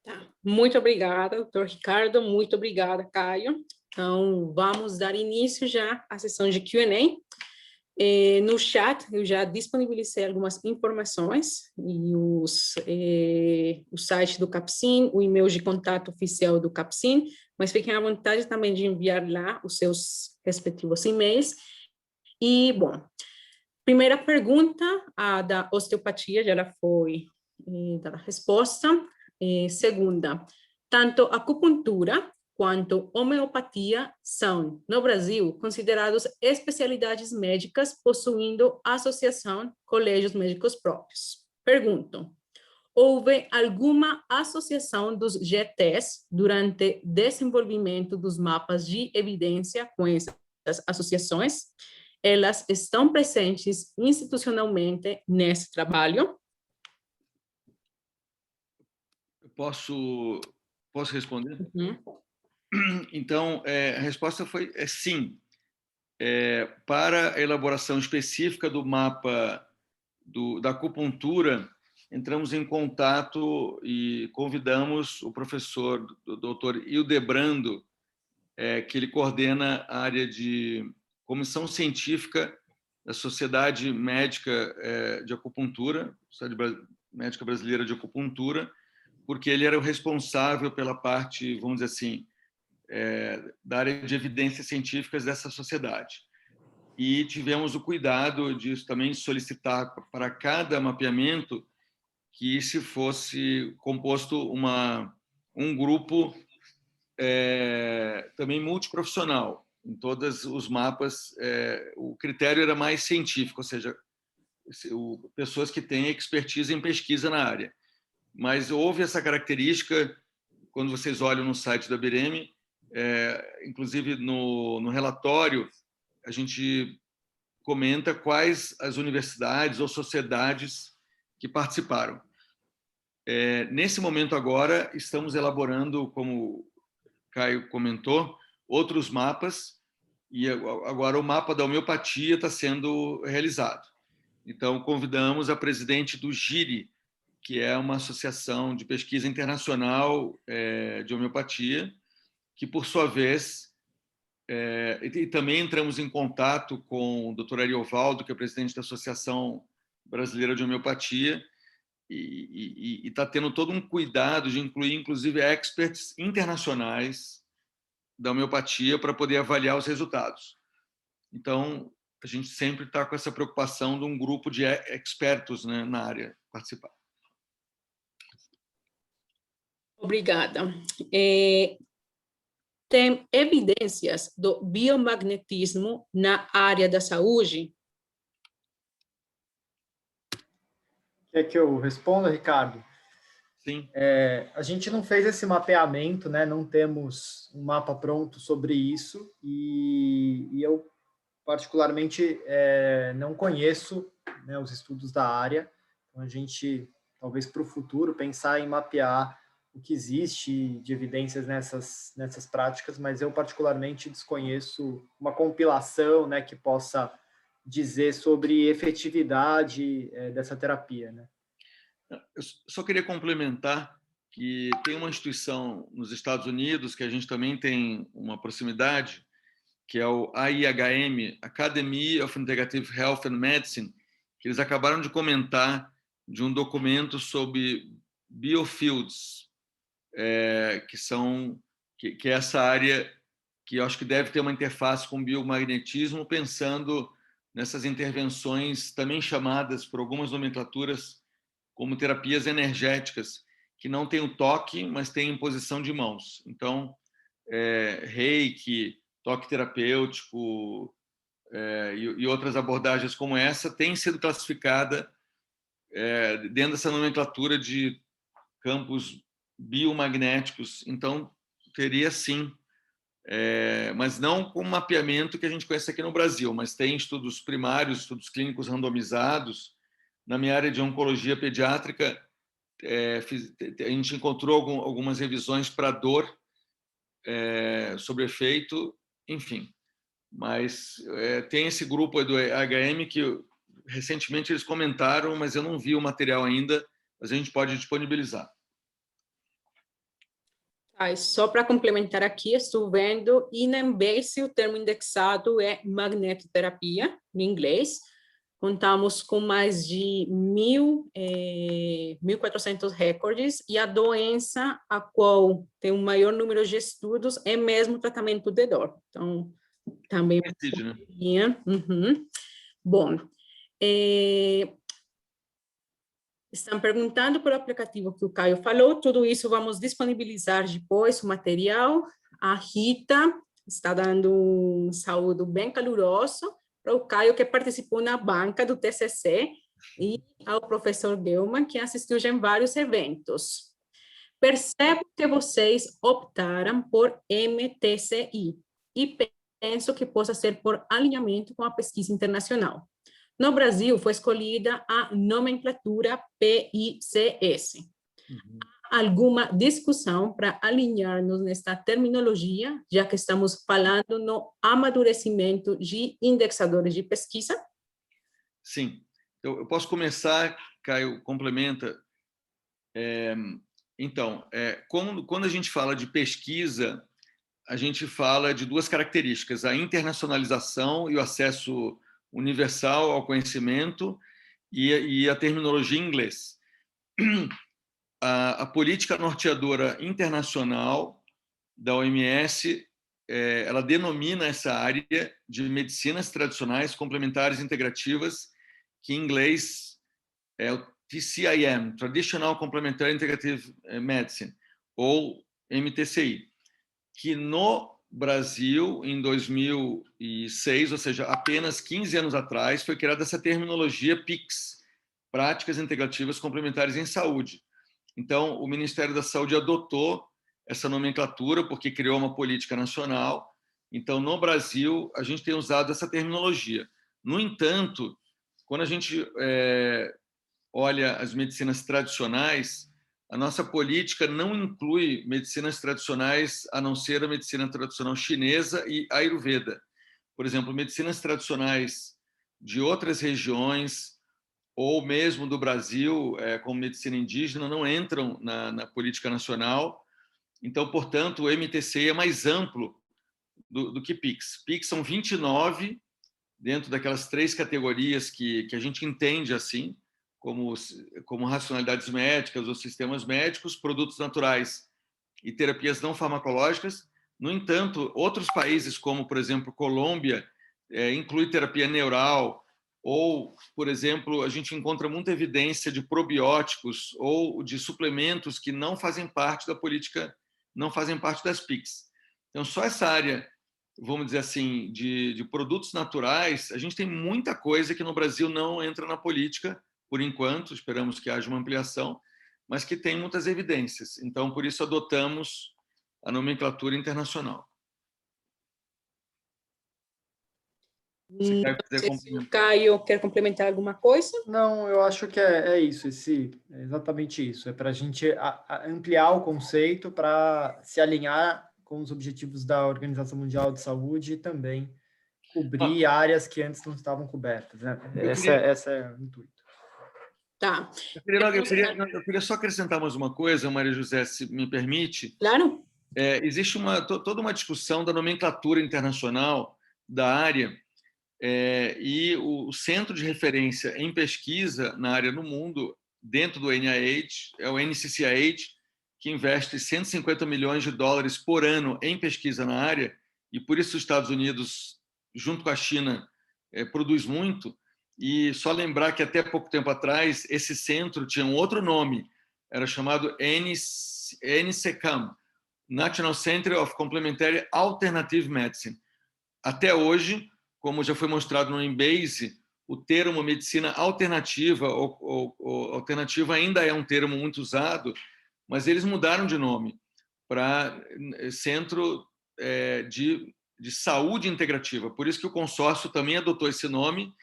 Tá. Muito obrigada, doutor Ricardo, muito obrigada, Caio. Então, vamos dar início já à sessão de Q&A. No chat, eu já disponibilizei algumas informações, e o site do CAPCIM, o e-mail de contato oficial do CAPCIM, mas fiquem à vontade também de enviar lá os seus respectivos e-mails. E, bom, primeira pergunta, a da osteopatia, já foi dada a resposta. Segunda, tanto a acupuntura quanto homeopatia são, no Brasil, considerados especialidades médicas possuindo associação colégios médicos próprios. Pergunto, houve alguma associação dos GTs durante o desenvolvimento dos mapas de evidência com essas associações? Elas estão presentes institucionalmente nesse trabalho? Posso responder? Uhum. Então, a resposta foi sim. Para a elaboração específica do mapa da acupuntura, entramos em contato e convidamos o professor, o Dr. Hildebrando, que ele coordena a área de comissão científica da Sociedade Médica de Acupuntura, Sociedade Médica Brasileira de Acupuntura, porque ele era o responsável pela parte, vamos dizer assim, da área de evidências científicas dessa sociedade. E tivemos o cuidado de também solicitar para cada mapeamento que se fosse composto um grupo também multiprofissional. Em todos os mapas, o critério era mais científico, ou seja, pessoas que têm expertise em pesquisa na área. Mas houve essa característica, quando vocês olham no site da BREME, inclusive no relatório, a gente comenta quais as universidades ou sociedades que participaram. Nesse momento agora, estamos elaborando, como o Caio comentou, outros mapas, e agora o mapa da homeopatia está sendo realizado. Então, convidamos a presidente do GIRI, que é uma associação de pesquisa internacional de homeopatia, que, por sua vez, e também entramos em contato com o Dr. Ariovaldo, que é presidente da Associação Brasileira de Homeopatia, e está tendo todo um cuidado de incluir, inclusive, experts internacionais da homeopatia para poder avaliar os resultados. Então, a gente sempre está com essa preocupação de um grupo de expertos, né, na área participar. Obrigada. Tem evidências do biomagnetismo na área da saúde? Quer que eu responda, Ricardo? Sim. A gente não fez esse mapeamento, né? Não temos um mapa pronto sobre isso, e eu, particularmente, não conheço, né, os estudos da área. Então, a gente, talvez para o futuro, pensar em mapear o que existe de evidências nessas práticas, mas eu, particularmente, desconheço uma compilação, né, que possa dizer sobre efetividade dessa terapia, né? Eu só queria complementar que tem uma instituição nos Estados Unidos que a gente também tem uma proximidade, que é o AIHM, Academy of Integrative Health and Medicine, que eles acabaram de comentar de um documento sobre biofields, que é essa área que eu acho que deve ter uma interface com biomagnetismo, pensando nessas intervenções também chamadas por algumas nomenclaturas como terapias energéticas, que não tem o toque, mas tem imposição de mãos. Então, reiki, toque terapêutico e outras abordagens como essa têm sido classificada dentro dessa nomenclatura de campos biomagnéticos. Então, teria sim, mas não com o mapeamento que a gente conhece aqui no Brasil, mas tem estudos primários, estudos clínicos randomizados. Na minha área de oncologia pediátrica, a gente encontrou algumas revisões para dor, sobre efeito, enfim. Mas tem esse grupo do HM que recentemente eles comentaram, mas eu não vi o material ainda, mas a gente pode disponibilizar. Só para complementar aqui, estou vendo, e na Embase o termo indexado é magnetoterapia, em inglês. Contamos com mais de 1.400 recordes, e a doença a qual tem o maior número de estudos é mesmo o tratamento de dor. Então, também... né? Uhum. Bom, estão perguntando pelo aplicativo que o Caio falou, tudo isso vamos disponibilizar depois, o material, a Rita está dando um saúdo bem caloroso para o Caio, que participou na banca do TCC, e ao professor Gelman, que assistiu já em vários eventos. Percebo que vocês optaram por MTCI e penso que possa ser por alinhamento com a pesquisa internacional. No Brasil, foi escolhida a nomenclatura PICS. Há alguma discussão para alinhar-nos nesta terminologia, já que estamos falando no amadurecimento de indexadores de pesquisa? Sim. Eu posso começar, Caio, complementa. Então, quando a gente fala de pesquisa, a gente fala de duas características, a internacionalização e o acesso universal ao conhecimento e a terminologia em inglês. A política norteadora internacional da OMS, ela denomina essa área de medicinas tradicionais, complementares e integrativas, que em inglês é o TCIM, Traditional Complementary Integrative Medicine, ou MTCI, que no Brasil, em 2006, ou seja, apenas 15 anos atrás, foi criada essa terminologia PICS, Práticas Integrativas Complementares em Saúde. Então, o Ministério da Saúde adotou essa nomenclatura porque criou uma política nacional. Então, no Brasil, a gente tem usado essa terminologia. No entanto, quando a gente olha as medicinas tradicionais, a nossa política não inclui medicinas tradicionais a não ser a medicina tradicional chinesa e Ayurveda. Por exemplo, medicinas tradicionais de outras regiões ou mesmo do Brasil, como medicina indígena, não entram na política nacional. Então, portanto, o MTCI é mais amplo do que PICS. PICS são 29 dentro daquelas 3 categorias que a gente entende assim, como racionalidades médicas ou sistemas médicos, produtos naturais e terapias não farmacológicas. No entanto, outros países, como, por exemplo, Colômbia, inclui terapia neural, ou, por exemplo, a gente encontra muita evidência de probióticos ou de suplementos que não fazem parte da política, não fazem parte das PICs. Então, só essa área, vamos dizer assim, de produtos naturais, a gente tem muita coisa que no Brasil não entra na política, por enquanto, esperamos que haja uma ampliação, mas que tem muitas evidências. Então, por isso, adotamos a nomenclatura internacional. O Caio quer complementar alguma coisa? Não, eu acho que é isso, é exatamente isso. É para a gente ampliar o conceito para se alinhar com os objetivos da Organização Mundial de Saúde e também cobrir áreas que antes não estavam cobertas. Né? Essa é o intuito. Tá. Eu queria só acrescentar mais uma coisa, Maria José, se me permite. Claro. Existe toda uma discussão da nomenclatura internacional da área, e o centro de referência em pesquisa na área no mundo, dentro do NIH, é o NCCIH, que investe 150 milhões de dólares por ano em pesquisa na área, e por isso os Estados Unidos, junto com a China, produz muito. E só lembrar que até pouco tempo atrás, esse centro tinha um outro nome, era chamado NCCAM, National Center of Complementary Alternative Medicine. Até hoje, como já foi mostrado no Embase, o termo medicina alternativa ou alternativa ainda é um termo muito usado, mas eles mudaram de nome para Centro de Saúde Integrativa. Por isso que o consórcio também adotou esse nome,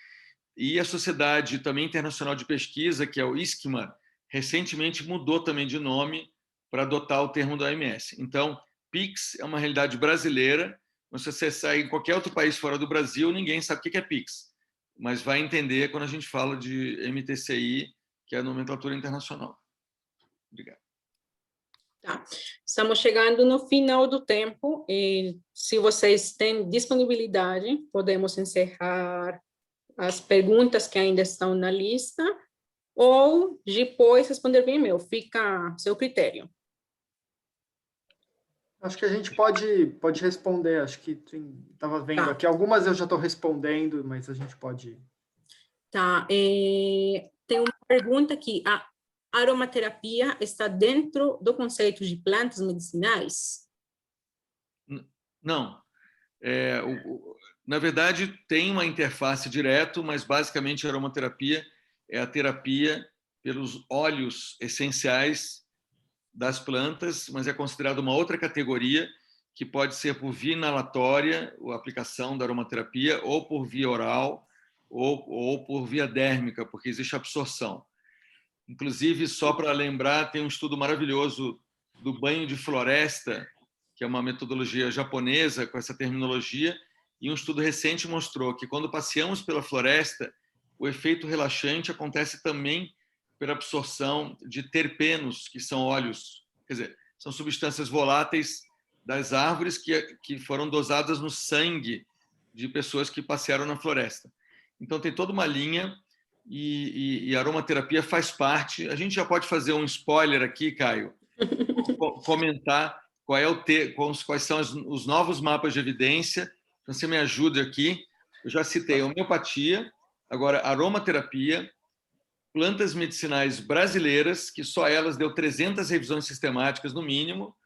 e a Sociedade também Internacional de Pesquisa, que é o ISCMA, recentemente mudou também de nome para adotar o termo da OMS. Então, PICS é uma realidade brasileira. Se você sair em qualquer outro país fora do Brasil, ninguém sabe o que é PICS, mas vai entender quando a gente fala de MTCI, que é a nomenclatura internacional. Obrigado. Tá. Estamos chegando no final do tempo, e se vocês têm disponibilidade, podemos encerrar as perguntas que ainda estão na lista, ou depois responder via e-mail, fica a seu critério. Acho que a gente pode responder, acho que estava vendo aqui, algumas eu já estou respondendo, mas a gente pode... Tá, tem uma pergunta aqui, a aromaterapia está dentro do conceito de plantas medicinais? Não. Na verdade, tem uma interface direto, mas basicamente a aromaterapia é a terapia pelos óleos essenciais das plantas, mas é considerada uma outra categoria que pode ser por via inalatória, a aplicação da aromaterapia, ou por via oral, ou por via dérmica, porque existe absorção. Inclusive, só para lembrar, tem um estudo maravilhoso do banho de floresta, que é uma metodologia japonesa com essa terminologia, e um estudo recente mostrou que quando passeamos pela floresta, o efeito relaxante acontece também pela absorção de terpenos, que são óleos, quer dizer, são substâncias voláteis das árvores que foram dosadas no sangue de pessoas que passearam na floresta. Então, tem toda uma linha e a aromaterapia faz parte. A gente já pode fazer um spoiler aqui, Caio, comentar quais são os novos mapas de evidência. Então, você me ajuda aqui. Eu já citei a homeopatia, agora aromaterapia, plantas medicinais brasileiras, que só elas deu 300 revisões sistemáticas no mínimo,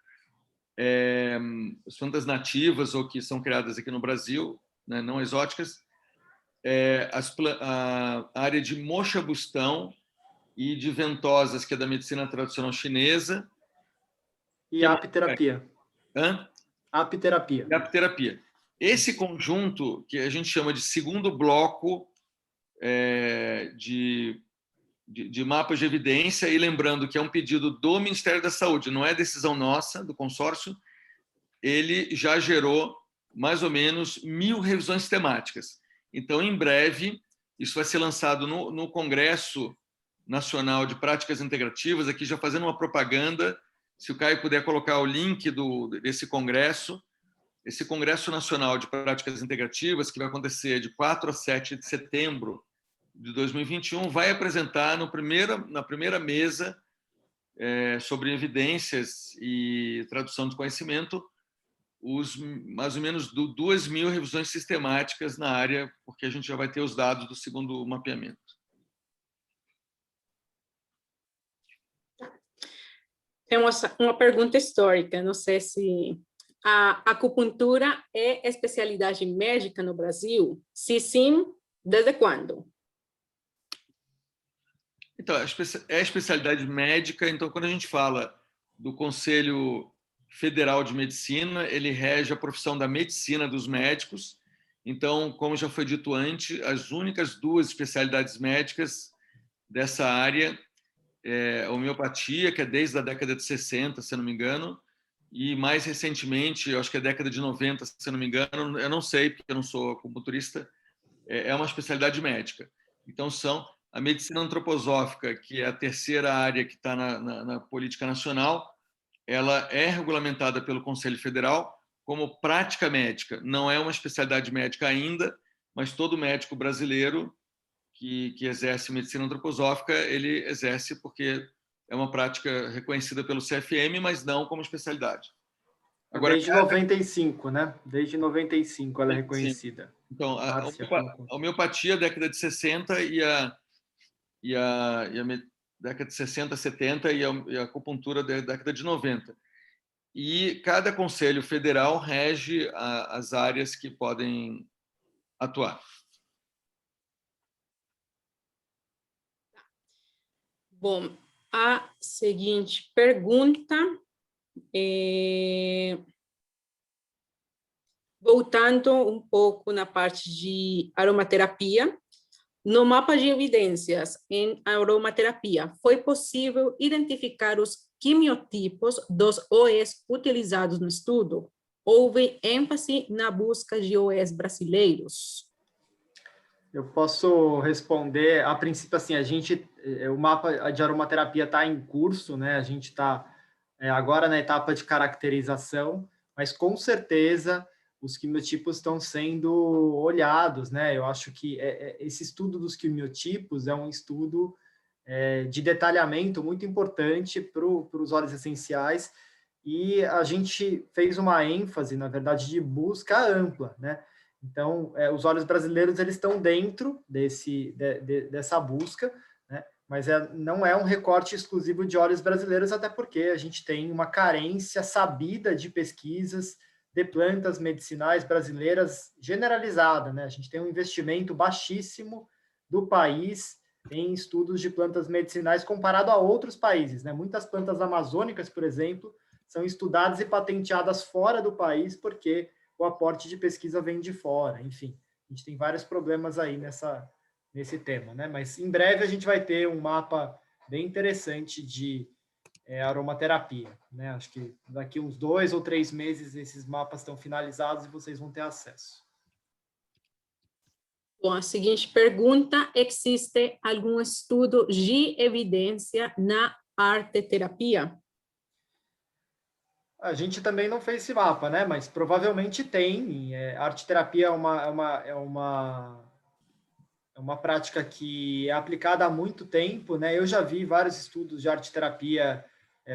as plantas nativas ou que são criadas aqui no Brasil, né, não exóticas, a área de moxa-bustão e de ventosas, que é da medicina tradicional chinesa. E a apiterapia. Apiterapia. E a apiterapia. Esse conjunto, que a gente chama de segundo bloco de mapas de evidência, e lembrando que é um pedido do Ministério da Saúde, não é decisão nossa, do consórcio, ele já gerou mais ou menos 1.000 revisões sistemáticas. Então, em breve, isso vai ser lançado no Congresso Nacional de Práticas Integrativas, aqui já fazendo uma propaganda, se o Caio puder colocar o link desse congresso, esse Congresso Nacional de Práticas Integrativas, que vai acontecer de 4 a 7 de setembro de 2021, vai apresentar na primeira mesa sobre evidências e tradução de conhecimento mais ou menos 2.000 revisões sistemáticas na área, porque a gente já vai ter os dados do segundo mapeamento. Tem uma pergunta histórica, não sei se a acupuntura é especialidade médica no Brasil? Se sim, desde quando? Então, é especialidade médica, então quando a gente fala do Conselho Federal de Medicina, ele rege a profissão da medicina dos médicos. Então, como já foi dito antes, as únicas 2 especialidades médicas dessa área é a homeopatia, que é desde a década de 60, se não me engano, e mais recentemente, eu acho que é a década de 90, se não me engano, eu não sei, porque eu não sou acupunturista, é uma especialidade médica. Então, são a medicina antroposófica, que é a terceira área que está na política nacional, ela é regulamentada pelo Conselho Federal como prática médica. Não é uma especialidade médica ainda, mas todo médico brasileiro que exerce medicina antroposófica, ele exerce porque é uma prática reconhecida pelo CFM, mas não como especialidade. Agora, desde 95, né? Desde 95 ela é reconhecida. Então, a homeopatia, década de 60, e a década de 60, 70, e a acupuntura da década de 90. E cada conselho federal rege as áreas que podem atuar. Bom, a seguinte pergunta voltando um pouco na parte de aromaterapia, no mapa de evidências em aromaterapia, foi possível identificar os quimiotipos dos OEs utilizados no estudo? Houve ênfase na busca de OEs brasileiros? Eu posso responder, a princípio, assim, o mapa de aromaterapia está em curso, né? A gente está agora na etapa de caracterização, mas com certeza os quimiotipos estão sendo olhados, né? Eu acho que esse estudo dos quimiotipos é um estudo de detalhamento muito importante para os óleos essenciais, e a gente fez uma ênfase, na verdade, de busca ampla, né? Então, os óleos brasileiros eles estão dentro dessa busca, né? Mas não é um recorte exclusivo de óleos brasileiros, até porque a gente tem uma carência sabida de pesquisas de plantas medicinais brasileiras generalizada, né? A gente tem um investimento baixíssimo do país em estudos de plantas medicinais comparado a outros países, né? Muitas plantas amazônicas, por exemplo, são estudadas e patenteadas fora do país porque o aporte de pesquisa vem de fora. Enfim, a gente tem vários problemas aí nesse tema, né? Mas em breve a gente vai ter um mapa bem interessante de aromaterapia, né? Acho que daqui uns 2 ou 3 meses esses mapas estão finalizados e vocês vão ter acesso. Bom, a seguinte pergunta: existe algum estudo de evidência na arte-terapia? A gente também não fez esse mapa, né? Mas provavelmente tem. Arte-terapia é uma prática que é aplicada há muito tempo, né? Eu já vi vários estudos de arte-terapia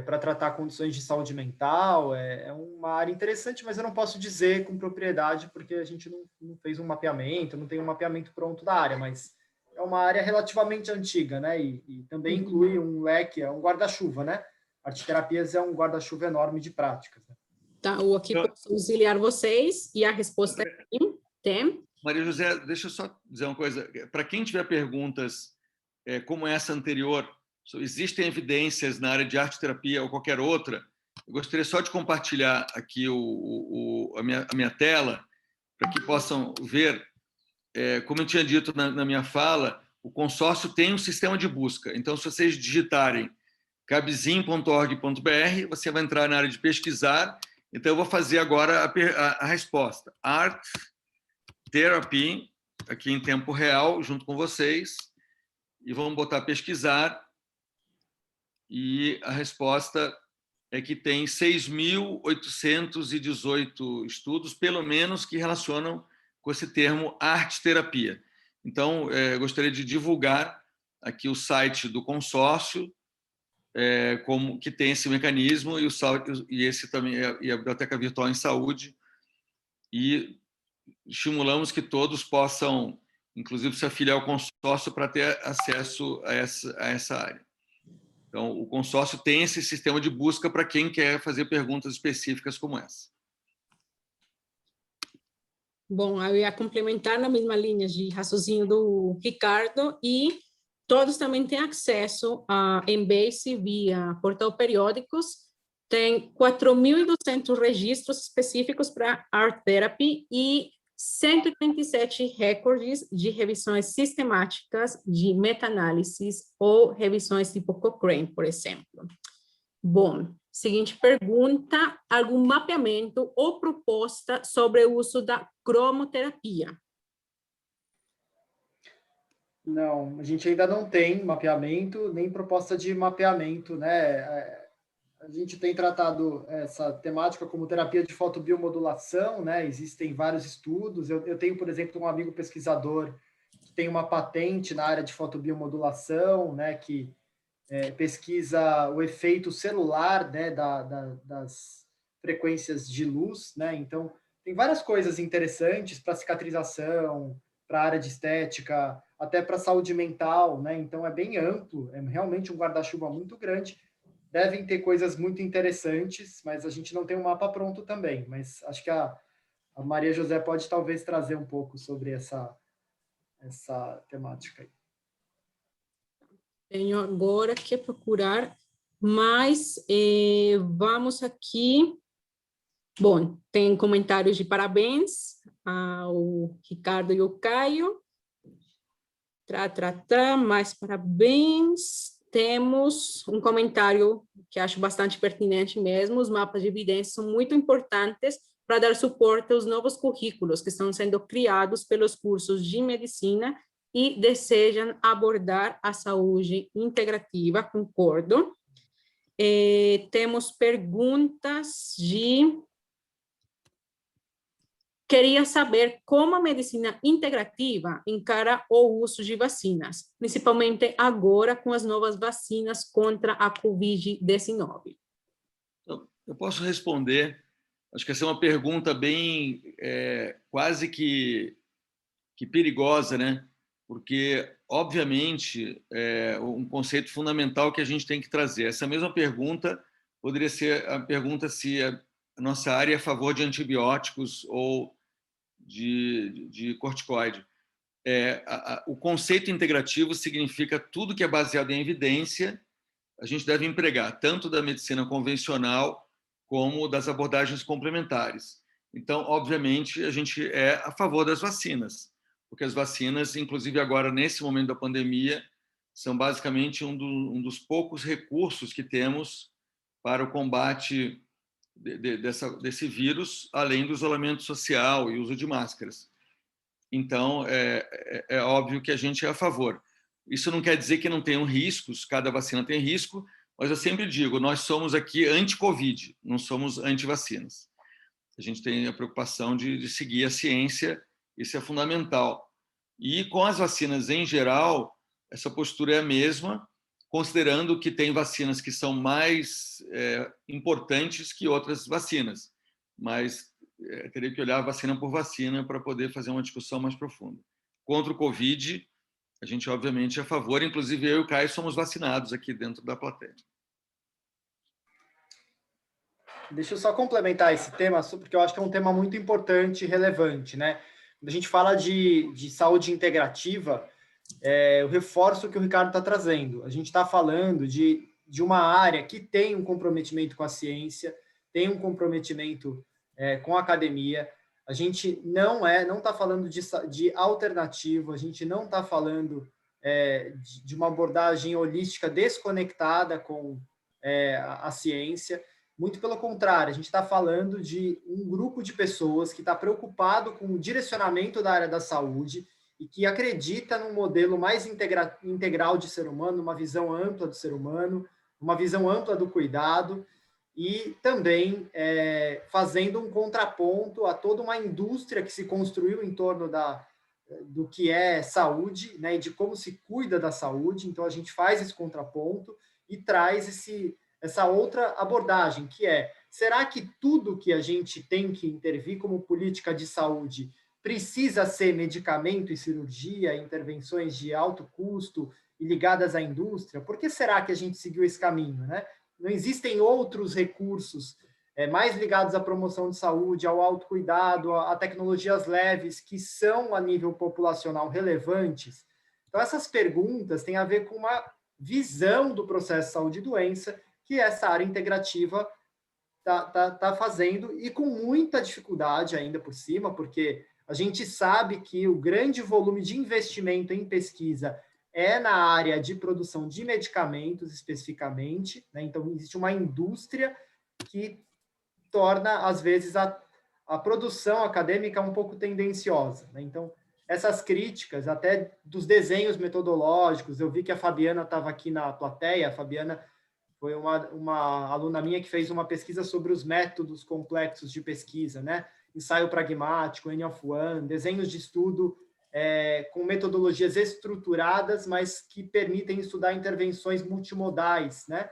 para tratar condições de saúde mental. É uma área interessante, mas eu não posso dizer com propriedade porque a gente não fez um mapeamento, não tem um mapeamento pronto da área, mas é uma área relativamente antiga, né? E também inclui um leque, um guarda-chuva, né? Arte-terapias é um guarda-chuva enorme de práticas. Né? Tá, eu aqui posso auxiliar vocês e a resposta é sim, tem. Maria José, deixa eu só dizer uma coisa. Para quem tiver perguntas como essa anterior, existem evidências na área de arte-terapia ou qualquer outra, eu gostaria só de compartilhar aqui a minha tela, para que possam ver. Como eu tinha dito na minha fala, o consórcio tem um sistema de busca. Então, se vocês digitarem cabzin.org.br, você vai entrar na área de pesquisar. Então, eu vou fazer agora a resposta. Art Therapy, aqui em tempo real, junto com vocês, e vamos botar pesquisar, e a resposta é que tem 6.818 estudos, pelo menos, que relacionam com esse termo arte-terapia. Então, eu gostaria de divulgar aqui o site do consórcio, como que tem esse mecanismo, e esse também e a Biblioteca Virtual em Saúde, e estimulamos que todos possam, inclusive, se afiliar ao consórcio para ter acesso a essa área. Então, o consórcio tem esse sistema de busca para quem quer fazer perguntas específicas como essa. Bom, eu ia complementar na mesma linha de raciocínio do Ricardo, e todos também têm acesso a Embase via portal periódicos. Tem 4.200 registros específicos para Art Therapy e 137 recordes de revisões sistemáticas de meta-análises ou revisões tipo Cochrane, por exemplo. Bom, seguinte pergunta: algum mapeamento ou proposta sobre o uso da cromoterapia? Não, a gente ainda não tem mapeamento, nem proposta de mapeamento, né? A gente tem tratado essa temática como terapia de fotobiomodulação, né? Existem vários estudos. Eu tenho, por exemplo, um amigo pesquisador que tem uma patente na área de fotobiomodulação, né? Que pesquisa o efeito celular, né? Das frequências de luz, né? Então, tem várias coisas interessantes para cicatrização, para a área de estética, até para a saúde mental, né? Então, é bem amplo, é realmente um guarda-chuva muito grande. Devem ter coisas muito interessantes, mas a gente não tem um mapa pronto também. Mas acho que a Maria José pode talvez trazer um pouco sobre essa temática aí. Tenho agora que procurar, mas vamos aqui. Bom, tem comentários de parabéns ao Ricardo e ao Caio. Mais parabéns. Temos um comentário que acho bastante pertinente mesmo: os mapas de evidência são muito importantes para dar suporte aos novos currículos que estão sendo criados pelos cursos de medicina e desejam abordar a saúde integrativa, concordo. Temos perguntas de... Queria saber como a medicina integrativa encara o uso de vacinas, principalmente agora com as novas vacinas contra a Covid-19. Eu posso responder. Acho que essa é uma pergunta bem, quase que perigosa, né? Porque, obviamente, é um conceito fundamental que a gente tem que trazer. Essa mesma pergunta poderia ser a pergunta se a nossa área é a favor de antibióticos ou de corticoide. O conceito integrativo significa tudo que é baseado em evidência, a gente deve empregar, tanto da medicina convencional como das abordagens complementares. Então, obviamente, a gente é a favor das vacinas, porque as vacinas, inclusive agora, nesse momento da pandemia, são basicamente um dos poucos recursos que temos para o combate desse vírus, além do isolamento social e uso de máscaras. Então, é óbvio que a gente é a favor. Isso não quer dizer que não tenham riscos, cada vacina tem risco, mas eu sempre digo, nós somos aqui anti-Covid, não somos anti-vacinas. A gente tem a preocupação de seguir a ciência, isso é fundamental. E com as vacinas em geral, essa postura é a mesma, considerando que tem vacinas que são mais importantes que outras vacinas, mas teria que olhar vacina por vacina para poder fazer uma discussão mais profunda. Contra o Covid, a gente obviamente é a favor, inclusive eu e o Caio somos vacinados aqui dentro da plateia. Deixa eu só complementar esse tema, porque eu acho que é um tema muito importante e relevante, né? Quando a gente fala de saúde integrativa, eu reforço o que o Ricardo está trazendo. A gente está falando de uma área que tem um comprometimento com a ciência, tem um comprometimento com a academia. A gente não está falando de alternativo, a gente não está falando de uma abordagem holística desconectada com a ciência. Muito pelo contrário, a gente está falando de um grupo de pessoas que está preocupado com o direcionamento da área da saúde e que acredita num modelo mais integral de ser humano, uma visão ampla do ser humano, uma visão ampla do cuidado e também fazendo um contraponto a toda uma indústria que se construiu em torno do que é saúde, né, e de como se cuida da saúde. Então, a gente faz esse contraponto e traz essa outra abordagem, que será que tudo que a gente tem que intervir como política de saúde precisa ser medicamento e cirurgia, intervenções de alto custo e ligadas à indústria? Por que será que a gente seguiu esse caminho, né? Não existem outros recursos mais ligados à promoção de saúde, ao autocuidado, a tecnologias leves que são, a nível populacional, relevantes? Então, essas perguntas têm a ver com uma visão do processo de saúde e doença que essa área integrativa tá fazendo, e com muita dificuldade ainda por cima, porque a gente sabe que o grande volume de investimento em pesquisa é na área de produção de medicamentos, especificamente, né? Então, existe uma indústria que torna, às vezes, a produção acadêmica um pouco tendenciosa, né? Então, essas críticas, até dos desenhos metodológicos, eu vi que a Fabiana estava aqui na plateia. A Fabiana foi uma aluna minha que fez uma pesquisa sobre os métodos complexos de pesquisa, né? Ensaio pragmático, N of One, desenhos de estudo com metodologias estruturadas, mas que permitem estudar intervenções multimodais, né?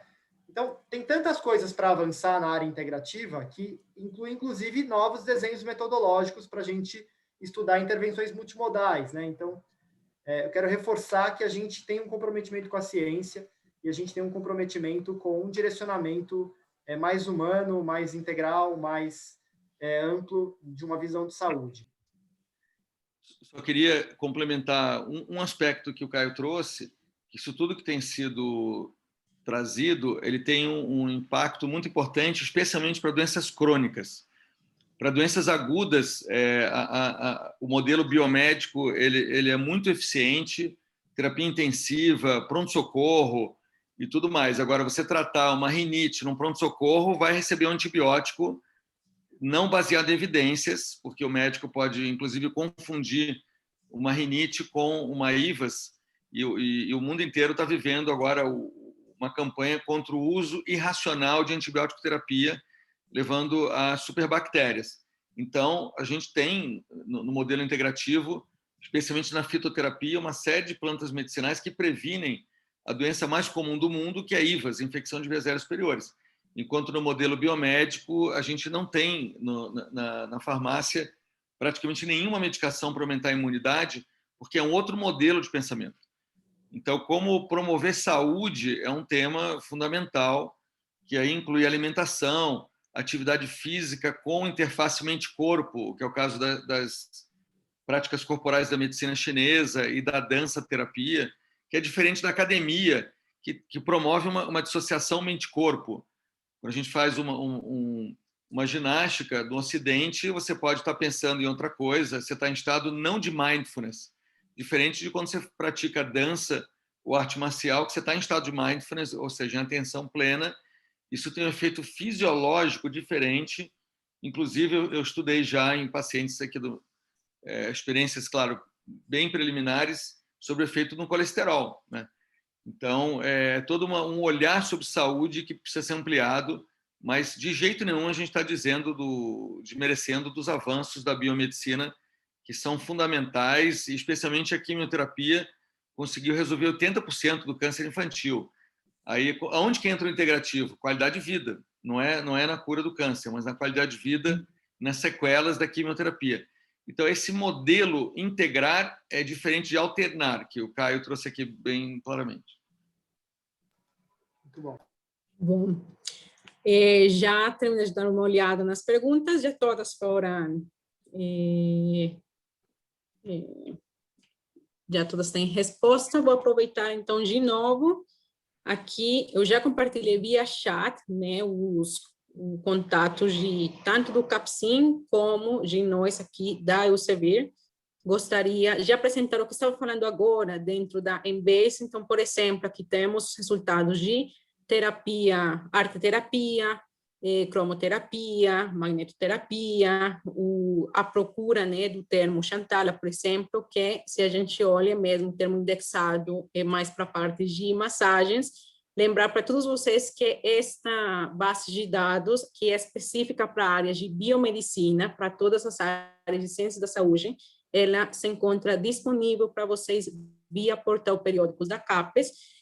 Então, tem tantas coisas para avançar na área integrativa que inclui, inclusive, novos desenhos metodológicos para a gente estudar intervenções multimodais, né? Então, eu quero reforçar que a gente tem um comprometimento com a ciência e a gente tem um comprometimento com um direcionamento mais humano, mais integral, mais amplo de uma visão de saúde. Só queria complementar um aspecto que o Caio trouxe, que isso tudo que tem sido trazido, ele tem um impacto muito importante, especialmente para doenças crônicas. Para doenças agudas, o modelo biomédico ele é muito eficiente, terapia intensiva, pronto-socorro e tudo mais. Agora, você tratar uma rinite num pronto-socorro, vai receber um antibiótico não baseado em evidências, porque o médico pode, inclusive, confundir uma rinite com uma IVAS, e o mundo inteiro está vivendo agora uma campanha contra o uso irracional de antibiótico terapia, levando a superbactérias. Então, a gente tem, no modelo integrativo, especialmente na fitoterapia, uma série de plantas medicinais que previnem a doença mais comum do mundo, que é a IVAS, infecção de vias aéreas superiores. Enquanto no modelo biomédico, a gente não tem na farmácia praticamente nenhuma medicação para aumentar a imunidade, porque é um outro modelo de pensamento. Então, como promover saúde é um tema fundamental, que aí inclui alimentação, atividade física com interface mente-corpo, que é o caso das práticas corporais da medicina chinesa e da dança-terapia, que é diferente da academia, que promove uma dissociação mente-corpo. Quando a gente faz uma ginástica do Ocidente, você pode estar pensando em outra coisa, você está em estado não de mindfulness, diferente de quando você pratica dança ou arte marcial, que você está em estado de mindfulness, ou seja, em atenção plena. Isso tem um efeito fisiológico diferente. Inclusive, eu estudei já em pacientes aqui experiências, claro, bem preliminares sobre o efeito no colesterol, né? Então, é todo um olhar sobre saúde que precisa ser ampliado, mas de jeito nenhum a gente está desmerecendo dos avanços da biomedicina, que são fundamentais, e especialmente a quimioterapia conseguiu resolver 80% do câncer infantil. Aí, aonde que entra o integrativo? Qualidade de vida. Não é na cura do câncer, mas na qualidade de vida, nas sequelas da quimioterapia. Então, esse modelo integrar é diferente de alternar, que o Caio trouxe aqui bem claramente. Muito bom. Bom, já terminei de dar uma olhada nas perguntas, já todas foram... já todas têm resposta. Vou aproveitar, então, de novo. Aqui, eu já compartilhei via chat, né, os contatos tanto do Capsim como de nós aqui da Elsevier. Gostaria de apresentar o que estava falando agora dentro da Embase. Então, por exemplo, aqui temos resultados de terapia, arte-terapia, cromoterapia, magnetoterapia, a procura, né, do termo Chantala, por exemplo, que se a gente olha mesmo o termo indexado é mais para a parte de massagens. Lembrar para todos vocês que esta base de dados, que é específica para áreas de biomedicina, para todas as áreas de ciência da saúde, ela se encontra disponível para vocês via portal periódicos da CAPES.